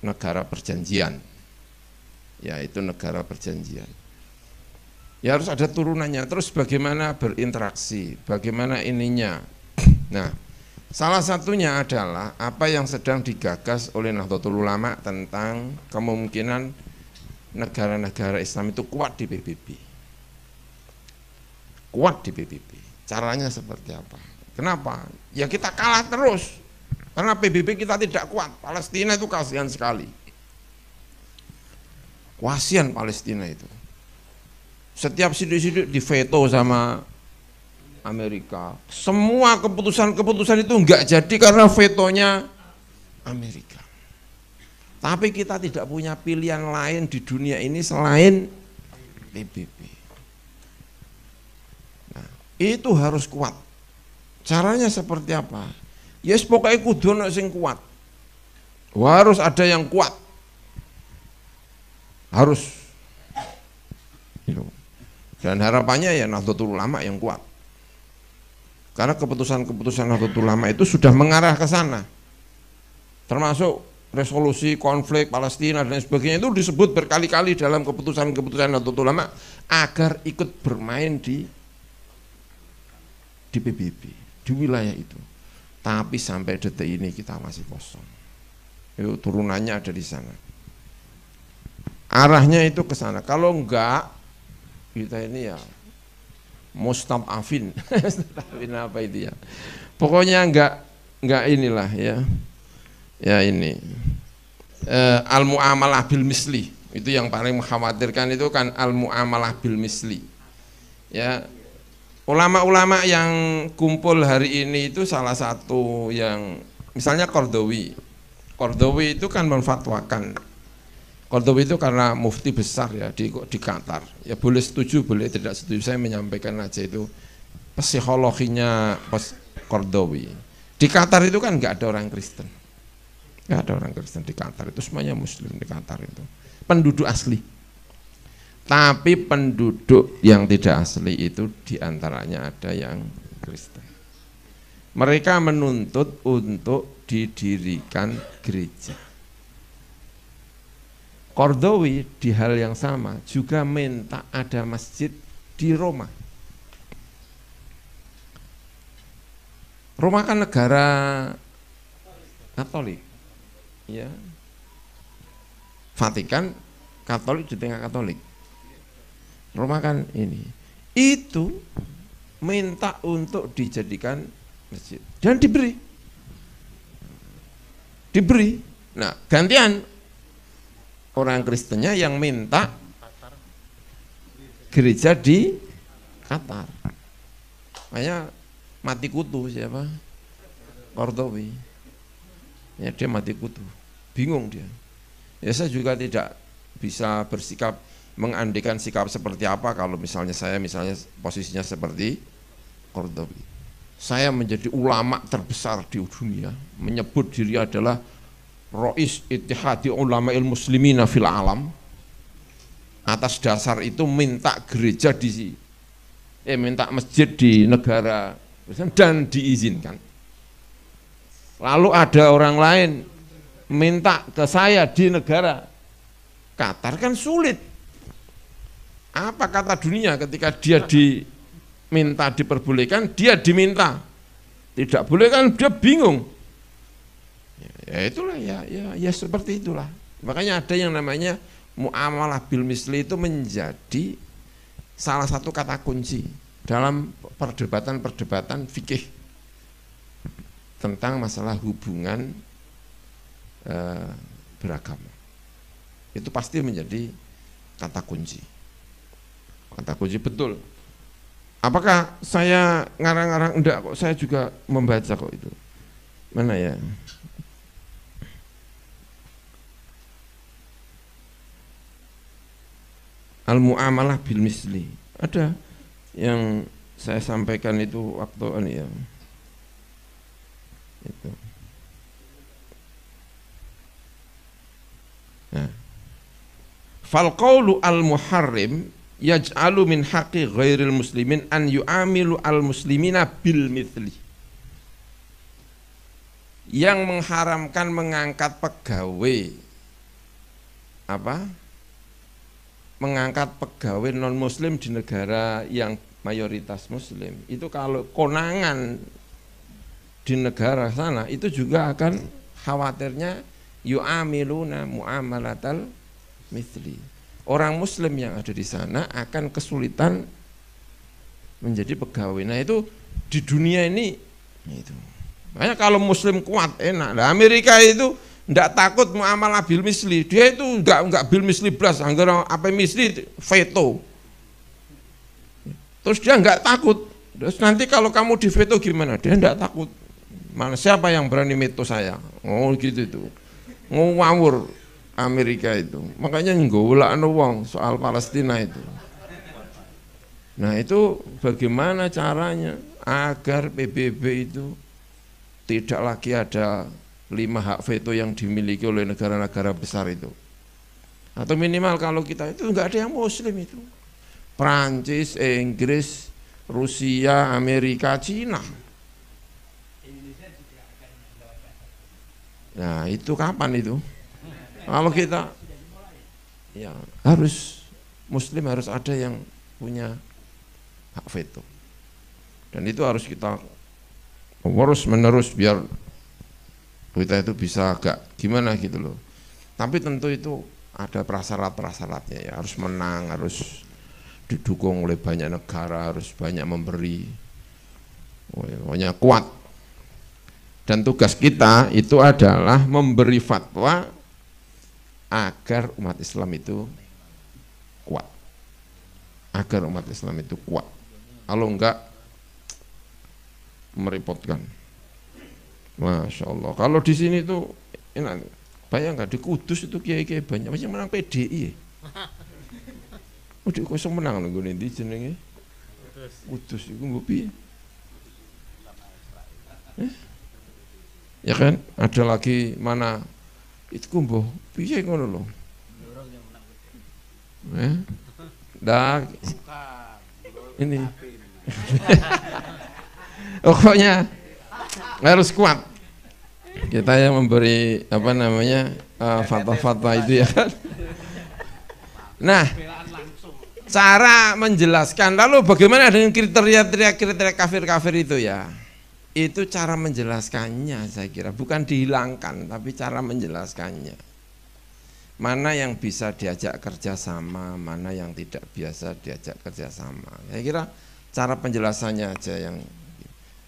negara perjanjian. Ya itu negara perjanjian. Ya harus ada turunannya. Terus bagaimana berinteraksi, bagaimana ininya. Nah, salah satunya adalah apa yang sedang digagas oleh Nahdlatul Ulama tentang kemungkinan negara-negara Islam itu kuat di PBB. Kuat di PBB. Caranya seperti apa? Kenapa? Ya kita kalah terus. Karena PBB kita tidak kuat. Palestina itu kasihan sekali. Kasihan Palestina itu. Setiap sidik-sidik diveto sama Amerika. Semua keputusan-keputusan itu enggak jadi karena vetonya Amerika. Tapi kita tidak punya pilihan lain di dunia ini selain PBB. Nah, itu harus kuat. Caranya seperti apa? Yes, pokoknya kudu ana sing kuat. Harus ada yang kuat. Harus. Dan harapannya ya Nahdlatul Ulama yang kuat. Karena keputusan-keputusan Nahdlatul Ulama itu sudah mengarah ke sana. Termasuk resolusi konflik Palestina dan sebagainya itu disebut berkali-kali dalam keputusan-keputusan Nahdlatul Ulama agar ikut bermain di PBB, di wilayah itu. Tapi sampai detik ini kita masih kosong. Itu turunannya ada di sana. Arahnya itu ke sana. Kalau enggak, kita ini ya mustamafin. Mustamafin apa itu ya? Pokoknya enggak inilah ya. Ya ini al-mu'amalah bil misli. Itu yang paling mengkhawatirkan itu kan al-mu'amalah bil misli. Ya. Ulama-ulama yang kumpul hari ini itu salah satu yang misalnya Qardawi. Qardawi itu kan menfatwakan. Qardawi itu karena mufti besar ya di Qatar. Ya boleh setuju, boleh tidak setuju. Saya menyampaikan aja itu psikologinya Qardawi. Di Qatar itu kan nggak ada orang Kristen. Nggak ada orang Kristen di Qatar, itu semuanya Muslim di Qatar itu. Penduduk asli. Tapi penduduk yang tidak asli itu diantaranya ada yang Kristen. Mereka menuntut untuk didirikan gereja. Qardawi di hal yang sama juga minta ada masjid di Roma. Roma kan negara Katolik, ya. Vatikan Katolik di tengah Katolik. Roma kan ini. Itu minta untuk dijadikan masjid dan diberi. Nah, gantian orang Kristennya yang minta gereja di Qatar. Makanya mati kutu siapa? Qardawi. Ya dia mati kutu. Bingung dia. Ya saya juga tidak bisa bersikap mengandikan sikap seperti apa kalau misalnya posisinya seperti Qardawi. Saya menjadi ulama terbesar di dunia, menyebut diri adalah Rois Ittihadi Ulama'il Muslimina fil Alam. Atas dasar itu minta gereja minta masjid di negara dan diizinkan. Lalu ada orang lain minta ke saya di negara Qatar, kan sulit. Apa kata dunia ketika dia diminta diperbolehkan, dia diminta tidak boleh, kan dia bingung. Ya itulah ya seperti itulah. Makanya ada yang namanya muamalah bil misli itu menjadi salah satu kata kunci dalam perdebatan fikih tentang masalah hubungan beragama. Itu pasti menjadi kata kunci. Kata kunci betul. Apakah saya ngarang-ngarang? Enggak kok, saya juga membaca kok itu. Mana ya? Al-mu'amalah bil misli. Ada yang saya sampaikan itu waktu ini ya. Itu. Nah. Fal qawlu al-muharrim yaj'alu min haqqi ghairil muslimin an yu'amilu al-muslimina bil mithli. Yang mengharamkan mengangkat pegawai mengangkat pegawai non muslim di negara yang mayoritas muslim, itu kalau konangan di negara sana itu juga akan khawatirnya yu'amiluna mu'amalatal mithli. Orang muslim yang ada di sana akan kesulitan menjadi pegawai. Nah itu di dunia ini itu. Makanya kalau muslim kuat enak. Nah, Amerika itu enggak takut muamalah bil misli. Dia itu enggak bil misli belas, anggar apa misli veto. Terus dia enggak takut. Terus nanti kalau kamu di veto gimana? Dia enggak takut. Mana siapa yang berani veto saya? Oh gitu itu. Ngawur Amerika itu. Makanya nggolakno wong soal Palestina itu. Nah, itu bagaimana caranya agar PBB itu tidak lagi ada 5 hak veto yang dimiliki oleh negara-negara besar itu. Atau minimal kalau kita itu enggak ada yang muslim itu. Prancis, Inggris, Rusia, Amerika, Cina. Nah, itu kapan itu? Kalau kita ya harus muslim, harus ada yang punya hak veto. Dan itu harus kita terus menerus biar kita itu bisa agak gimana gitu loh. Tapi tentu itu ada prasyarat-prasyaratnya ya, harus menang, harus didukung oleh banyak negara, harus banyak memberi. Pokoknya kuat. Dan tugas kita itu adalah memberi fatwa agar umat Islam itu kuat. Agar umat Islam itu kuat. Kalau enggak merepotkan. Masya Allah. Kalau di sini tuh enak. Bayangkan di Kudus itu kiai-kiai banyak. Masih menang PDI. Udah kosong menang loh gue nanti jenenge. Kudus itu mbok piye? Ya kan? Ada lagi mana? Itu kumbuh, piye ngono lho. Ini. Pokoknya harus kuat. Kita yang memberi fatwa-fatwa itu ya kan. Nah, cara menjelaskan, lalu bagaimana dengan kriteria kafir-kafir itu ya? Itu cara menjelaskannya saya kira, bukan dihilangkan tapi cara menjelaskannya. Mana yang bisa diajak kerjasama, mana yang tidak biasa diajak kerjasama. Saya kira cara penjelasannya aja yang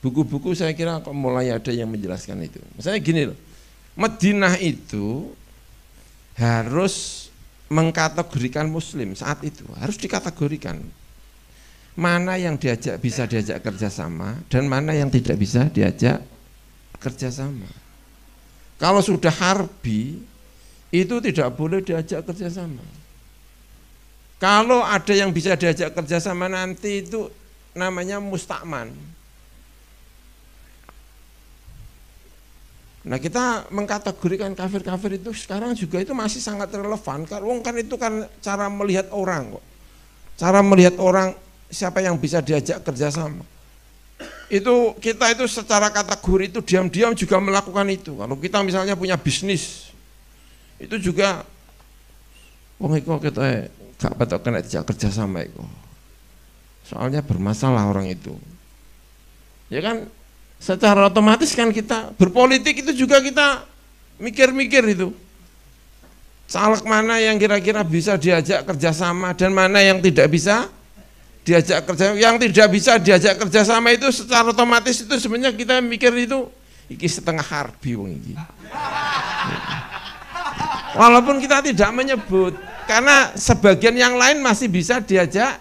buku-buku saya kira kok mulai ada yang menjelaskan itu. Misalnya gini loh, Madinah itu harus mengkategorikan muslim saat itu, harus dikategorikan. Mana yang bisa diajak kerjasama dan mana yang tidak bisa diajak kerjasama. Kalau sudah harbi itu tidak boleh diajak kerjasama. Kalau ada yang bisa diajak kerjasama nanti itu namanya mustakman. Nah kita mengkategorikan kafir-kafir itu sekarang juga itu masih sangat relevan. Karena kan itu kan cara melihat orang kok. Cara melihat orang, siapa yang bisa diajak kerjasama. Itu kita itu secara kategori itu diam-diam juga melakukan itu. Kalau kita misalnya punya bisnis, itu juga wong iku kita gak patok kena dijak kerja sama iku. Soalnya bermasalah orang itu. Ya kan secara otomatis kan kita berpolitik itu juga kita mikir-mikir itu. Caleg mana yang kira-kira bisa diajak kerjasama dan mana yang tidak bisa diajak kerja, yang tidak bisa diajak kerjasama itu secara otomatis itu sebenarnya kita mikir itu iki setengah harbi wong iki. Walaupun kita tidak menyebut, karena sebagian yang lain masih bisa diajak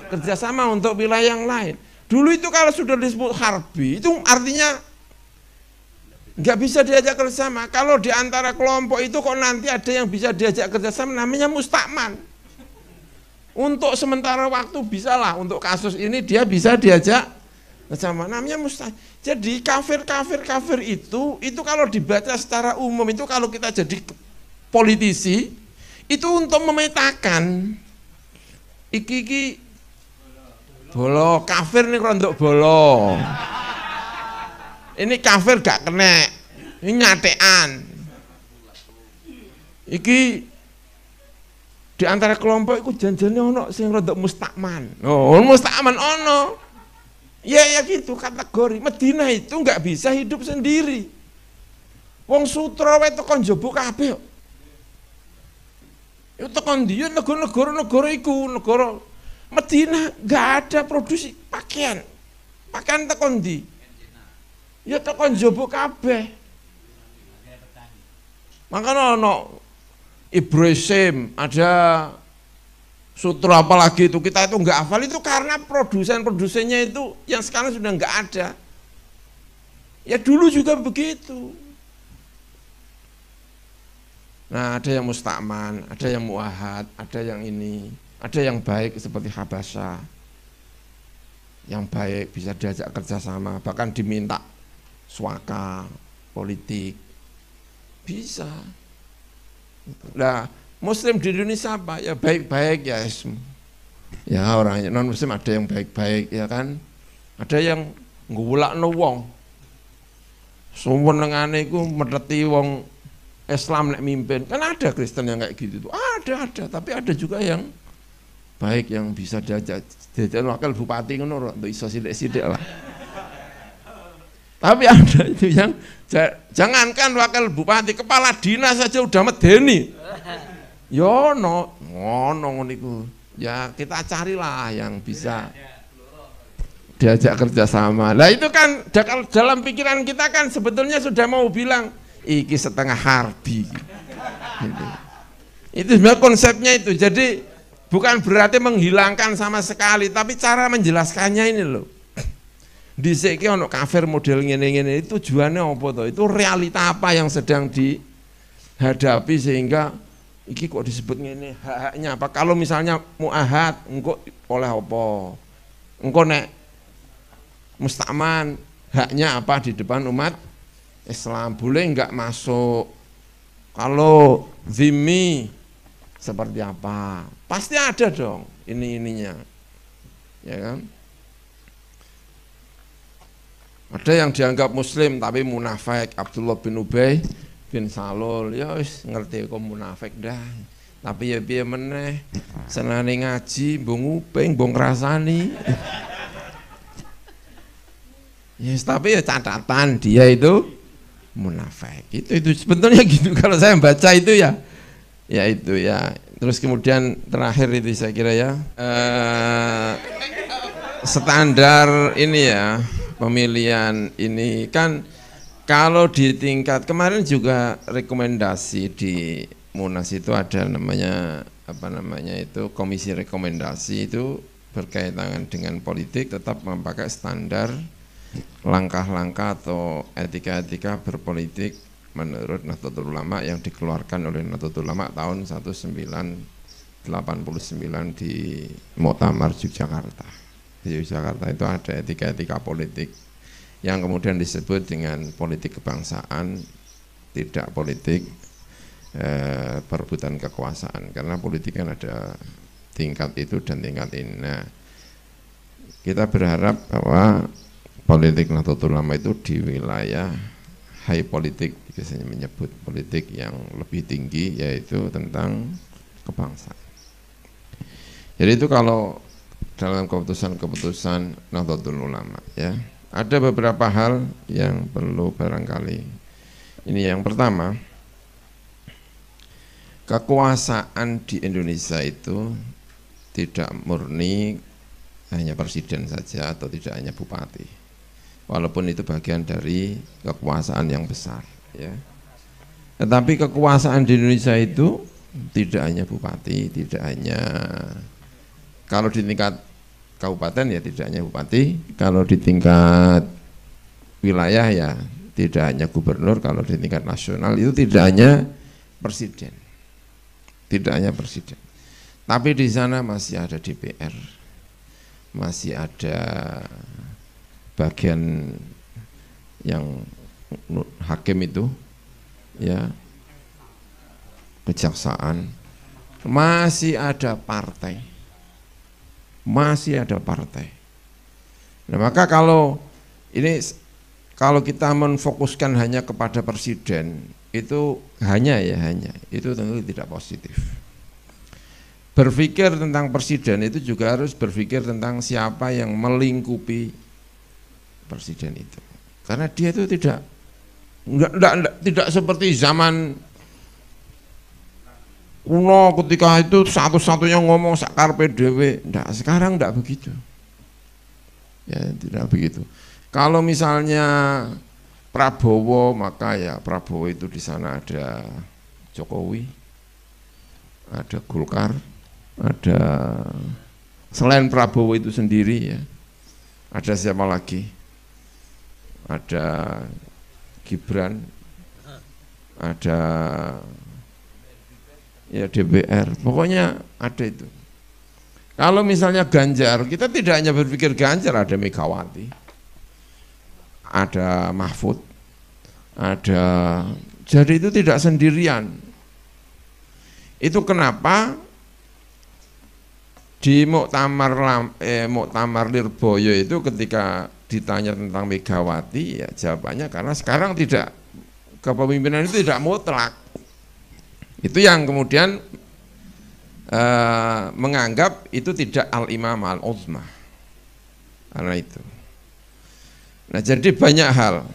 kerjasama untuk wilayah yang lain. Dulu itu kalau sudah disebut harbi itu artinya nggak bisa diajak kerjasama. Kalau di antara kelompok itu kok nanti ada yang bisa diajak kerjasama, namanya mustakman. Untuk sementara waktu bisalah, untuk kasus ini dia bisa diajak kerjasama, namanya mustakman. Jadi kafir itu kalau dibaca secara umum itu kalau kita jadi politisi itu untuk memetakan iki bolo kafir nih rontok bolo. Ini kafir gak kena, ini nyatean. Iki di antara kelompok itu janjane ono sing rodok mustakman. Oh, mustakman ono. Ya gitu kategori. Medina itu nggak bisa hidup sendiri. Wong sutra wae tekan njaba kabeh. Yo tekan dia negara iku, negara Medina nggak ada produksi pakaian. Pakaian tekan ndi? Ya tekan njaba kabeh. Makanya ono Ibrahim, ada sutra apalagi itu kita itu nggak hafal itu karena produsennya itu yang sekarang sudah nggak ada. Ya dulu juga begitu. Nah ada yang mustakman, ada yang muahad, ada yang ini, ada yang baik seperti Habasyah, yang baik bisa diajak kerjasama, bahkan diminta swaka politik bisa. Nah, Muslim di Indonesia apa? Ya baik-baik ya. Ya orang non Muslim ada yang baik-baik ya kan. Ada yang ngulakno wong. Suwenengane iku medheti wong Islam nek mimpin. Kan ada Kristen yang kayak gitu tuh. Ada, tapi ada juga yang baik yang bisa diajak wakil bupati ngono untuk iso sithik-sithik lah. Tapi ada itu yang jangankan wakil bupati, kepala dinas saja udah medeni. Yo ngono niku. Ya kita carilah yang bisa diajak kerjasama. Nah itu kan dalam pikiran kita kan sebetulnya sudah mau bilang iki setengah harbi. Gitu. Itu sebenarnya konsepnya itu. Jadi bukan berarti menghilangkan sama sekali, tapi cara menjelaskannya ini loh. Dhisik ki ono kafir model ngene-ngene itu tujuannya apa toh? Itu realita apa yang sedang dihadapi sehingga iki kok disebut ngene, hak-haknya apa? Kalau misalnya muahad engko oleh apa? Engko nek mustakman haknya apa di depan umat Islam? Boleh enggak masuk? Kalau zimmi seperti apa? Pasti ada dong ininya. Ya kan? Ada yang dianggap muslim tapi munafik, Abdullah bin Ubay bin Salul, ya wis ngerti kok munafik dah. Tapi ya piye meneh, senane ngaji, mbong nguping, mbong ngrasani. Yes, tapi ya catatan dia itu munafik. Itu sebetulnya gitu kalau saya baca itu ya. Ya itu ya. Terus kemudian terakhir itu saya kira ya standar ini ya. Pemilihan ini kan kalau di tingkat kemarin juga rekomendasi di Munas itu ada namanya itu komisi rekomendasi itu berkaitan dengan politik tetap memakai standar langkah-langkah atau etika-etika berpolitik menurut Nahdlatul Ulama yang dikeluarkan oleh Nahdlatul Ulama tahun 1989 di Muktamar Yogyakarta. Di Yogyakarta itu ada etika-etika politik yang kemudian disebut dengan politik kebangsaan, tidak politik perebutan kekuasaan, karena politik kan ada tingkat itu dan tingkat ini. Nah, kita berharap bahwa politik Nahdlatul Ulama itu di wilayah high politik, biasanya menyebut politik yang lebih tinggi, yaitu tentang kebangsaan. Jadi itu kalau dalam keputusan-keputusan Nahdlatul Ulama, ya. Ada beberapa hal yang perlu barangkali. Ini yang pertama, kekuasaan di Indonesia itu tidak murni hanya presiden saja atau tidak hanya bupati, walaupun itu bagian dari kekuasaan yang besar, ya. Tetapi kekuasaan di Indonesia itu tidak hanya bupati, tidak hanya, kalau di tingkat kabupaten ya tidak hanya bupati, kalau di tingkat wilayah ya tidak hanya gubernur, kalau di tingkat nasional itu tidak hanya presiden, tidak hanya presiden. Tapi di sana masih ada DPR, masih ada bagian yang hakim itu, ya, kejaksaan, masih ada partai, masih ada partai. Nah, maka kalau kita menfokuskan hanya kepada presiden, itu hanya itu tentu tidak positif. Berpikir tentang presiden itu juga harus berpikir tentang siapa yang melingkupi presiden itu, karena dia itu tidak seperti zaman kuno ketika itu satu-satunya ngomong sakarpe dhewe. Sekarang tidak begitu, ya, tidak begitu. Kalau misalnya Prabowo, maka ya Prabowo itu di sana ada Jokowi, ada Golkar, ada selain Prabowo itu sendiri, ya, ada siapa lagi? Ada Gibran, ada ya DPR, pokoknya ada itu. Kalau misalnya Ganjar, kita tidak hanya berpikir Ganjar, ada Megawati, ada Mahfud, ada, jadi itu tidak sendirian. Itu kenapa di Muktamar Lirboyo itu ketika ditanya tentang Megawati, ya jawabannya karena sekarang tidak, kepemimpinan itu tidak mutlak. Itu yang kemudian menganggap itu tidak al-imam al-uzma, karena itu. Nah, jadi banyak hal.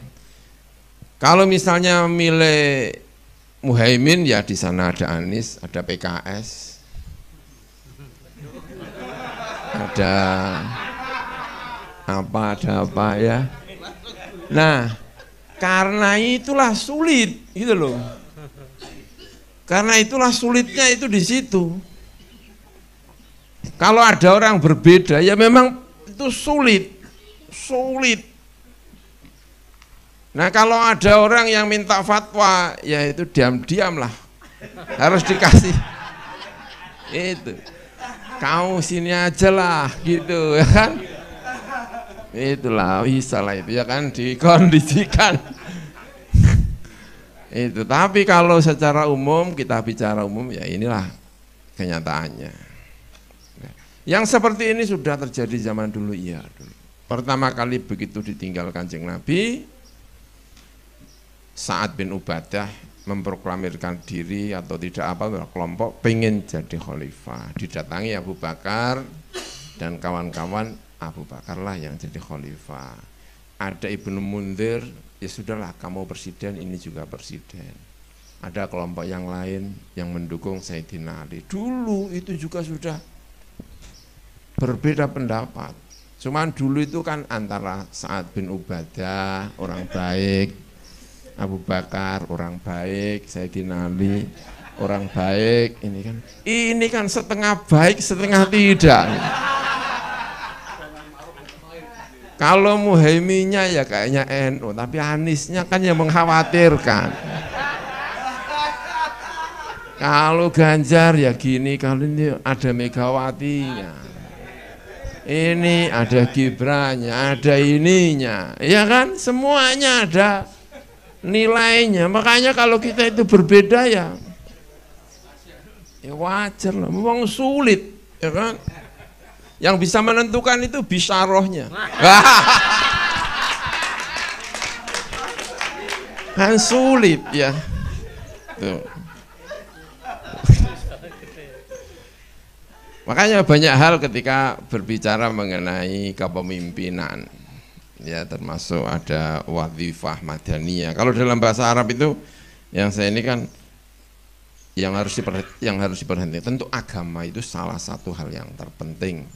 Kalau misalnya milih Muhaimin, ya di sana ada Anies, ada PKS, ada apa ya. Nah, karena itulah sulit, gitu loh. Karena itulah sulitnya itu di situ. Kalau ada orang berbeda, ya memang itu sulit. Nah, kalau ada orang yang minta fatwa, ya itu diam-diam lah, harus dikasih. Itu, kau sini aja lah, gitu ya kan? Itulah bisa lah itu, ya kan, dikondisikan. Itu. Tapi kalau secara umum, kita bicara umum, ya inilah kenyataannya. Yang seperti ini sudah terjadi zaman dulu, iya dulu. Pertama kali begitu ditinggal Kanjeng Nabi, Sa'ad bin Ubadah memproklamirkan diri atau tidak apa, kelompok pengen jadi khalifah. Didatangi Abu Bakar dan kawan-kawan, Abu Bakarlah yang jadi khalifah. Ada Ibnu Munzir, ya sudahlah kamu presiden, ini juga presiden. Ada kelompok yang lain yang mendukung Sayyidina Ali. Dulu itu juga sudah berbeda pendapat. Cuman dulu itu kan antara Sa'ad bin Ubadah orang baik, Abu Bakar orang baik, Sayyidina Ali orang baik. Ini kan setengah baik setengah tidak. Kalau Muhaiminnya ya kayaknya NU, tapi Aniesnya kan yang mengkhawatirkan. Kalau Ganjar ya gini, kalau ini ada Megawatinya, ini ada Gibrannya, ada ininya, ya kan, semuanya ada nilainya. Makanya kalau kita itu berbeda, ya wajar lah, memang sulit, ya kan. Yang bisa menentukan itu bisarohnya. Kan sulit ya. Tuh. Makanya banyak hal ketika berbicara mengenai kepemimpinan, ya termasuk ada wadhifah madaniyah. Kalau dalam bahasa Arab itu, yang saya ini kan yang harus diperhatikan. Tentu agama itu salah satu hal yang terpenting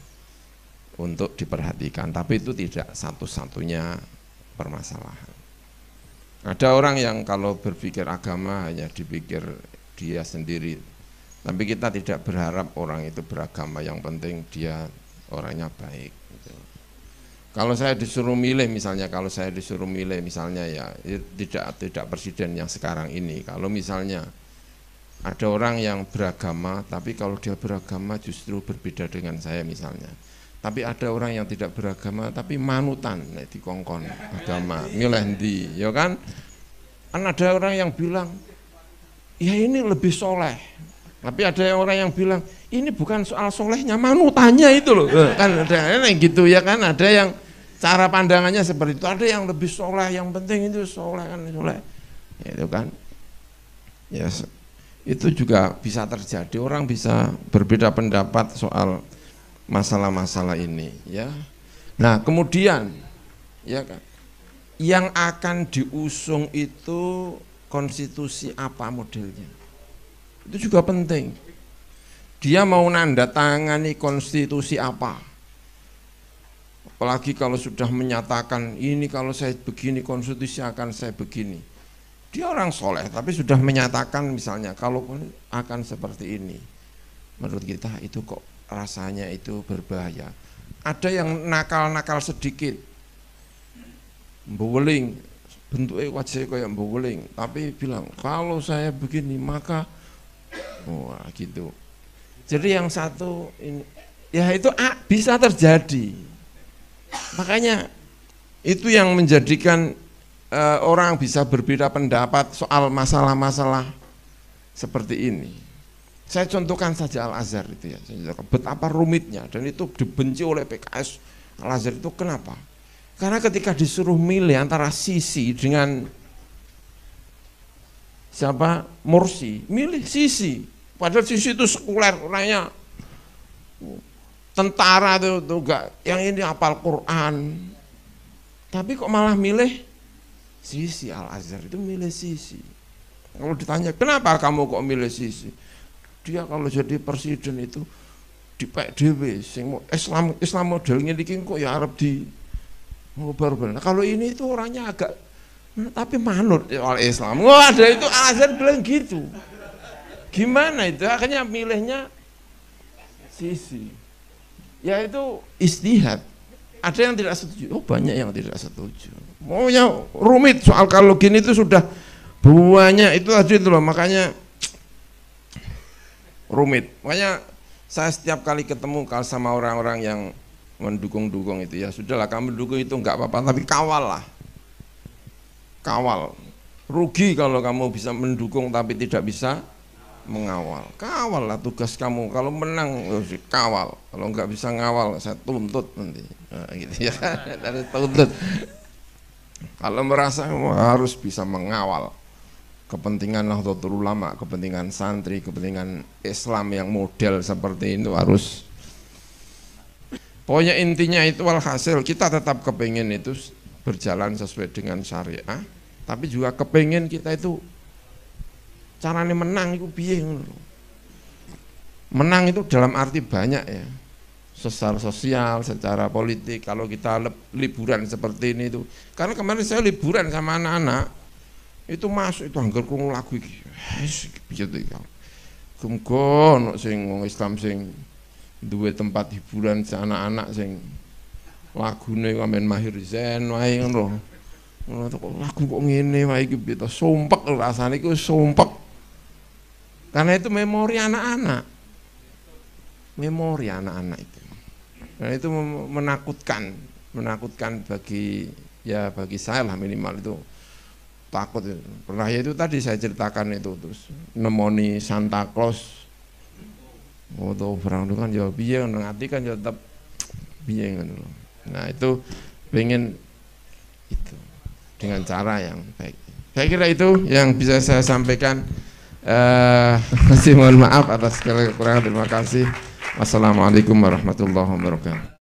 untuk diperhatikan, tapi itu tidak satu-satunya permasalahan. Ada orang yang kalau berpikir agama hanya dipikir dia sendiri, tapi kita tidak berharap orang itu beragama, yang penting dia orangnya baik gitu. Kalau saya disuruh milih misalnya, ya tidak presiden yang sekarang ini. Kalau misalnya ada orang yang beragama, tapi kalau dia beragama justru berbeda dengan saya misalnya. Tapi ada orang yang tidak beragama tapi manutan di kongkon agama, milih ndi, ya kan? Kan ada orang yang bilang, ya ini lebih soleh. Tapi ada orang yang bilang, ini bukan soal solehnya, manutannya itu loh. Kan ada yang gitu ya kan, ada yang cara pandangannya seperti itu, ada yang lebih soleh, yang penting itu soleh kan, soleh. Itu kan. Ya, itu juga bisa terjadi, orang bisa berbeda pendapat soal masalah-masalah ini ya. Nah, kemudian ya kan, yang akan diusung itu konstitusi apa modelnya, itu juga penting. Dia mau nanda tangani konstitusi apa, apalagi kalau sudah menyatakan ini kalau saya begini konstitusi akan saya begini. Dia orang soleh tapi sudah menyatakan misalnya kalau akan seperti ini, menurut kita itu kok rasanya itu berbahaya. Ada yang nakal-nakal sedikit, mboweling, bentuknya wajah kayak mboweling, tapi bilang kalau saya begini maka wah gitu. Jadi yang satu ini ya itu bisa terjadi. Makanya itu yang menjadikan orang bisa berbeda pendapat soal masalah-masalah seperti ini. Saya contohkan saja Al-Azhar itu ya, betapa rumitnya, dan itu dibenci oleh PKS. Al-Azhar itu kenapa? Karena ketika disuruh milih antara Sisi dengan siapa, Mursi, milih Sisi. Padahal Sisi itu sekuler, orangnya tentara itu enggak, yang ini hafal Quran. Tapi kok malah milih Sisi. Al-Azhar itu milih Sisi. Kalau ditanya kenapa kamu kok milih Sisi? Dia kalau jadi presiden itu di PDW sing Islam modelnya iki kok ya Arab di ngobar-ngobar. Nah, kalau ini itu orangnya agak tapi manut oleh Islam. Wah, ada itu Al-Azhar bilang gitu. Gimana itu? Akhirnya milihnya Sisi. Ya itu istihad. Ada yang tidak setuju. Oh, banyak yang tidak setuju. Maunya rumit soal kalau gini itu sudah banyak itu tadi itu loh, makanya rumit. Makanya saya setiap kali ketemu sama orang-orang yang mendukung-dukung itu, ya sudahlah kamu dukung itu enggak apa-apa, tapi kawal lah, kawal. Rugi kalau kamu bisa mendukung tapi tidak bisa mengawal. Kawal lah tugas kamu. Kalau menang kawal, kalau enggak bisa ngawal saya tuntut nanti. Nah, gitu ya, dari tuntut. Kalau merasa harus bisa mengawal kepentingan Nahdlatul Ulama, kepentingan santri, kepentingan Islam yang model seperti itu harus. Pokoknya intinya itu walhasil kita tetap kepingin itu berjalan sesuai dengan syariah, tapi juga kepingin kita itu caranya menang itu piye ngono. Menang itu dalam arti banyak ya, secara sosial, secara politik. Kalau kita liburan seperti ini itu, karena kemarin saya liburan sama anak-anak itu masuk itu anggar krungu lagu iki. Wis piye to iki. Muga ono sing wong Islam sing duwe tempat hiburan anak-anak sing lagune kamen Mahir Zain wae ngono. Ngono kok lagu kok ngene wae iki piye to, sumpek rasane iku sumpek. Karena itu memori anak-anak. Memori anak-anak itu. Dan itu menakutkan bagi saya lah minimal itu. Takut itu. Pernah ya itu tadi saya ceritakan itu terus nemoni Santa Claus. Oh tuh barang itu kan ya piye ngati kan ya tetap piye ngono. Nah, itu pengen itu dengan cara yang baik. Saya kira itu yang bisa saya sampaikan. Masih mohon maaf atas segala kekurangan. Terima kasih. Wassalamualaikum warahmatullahi wabarakatuh.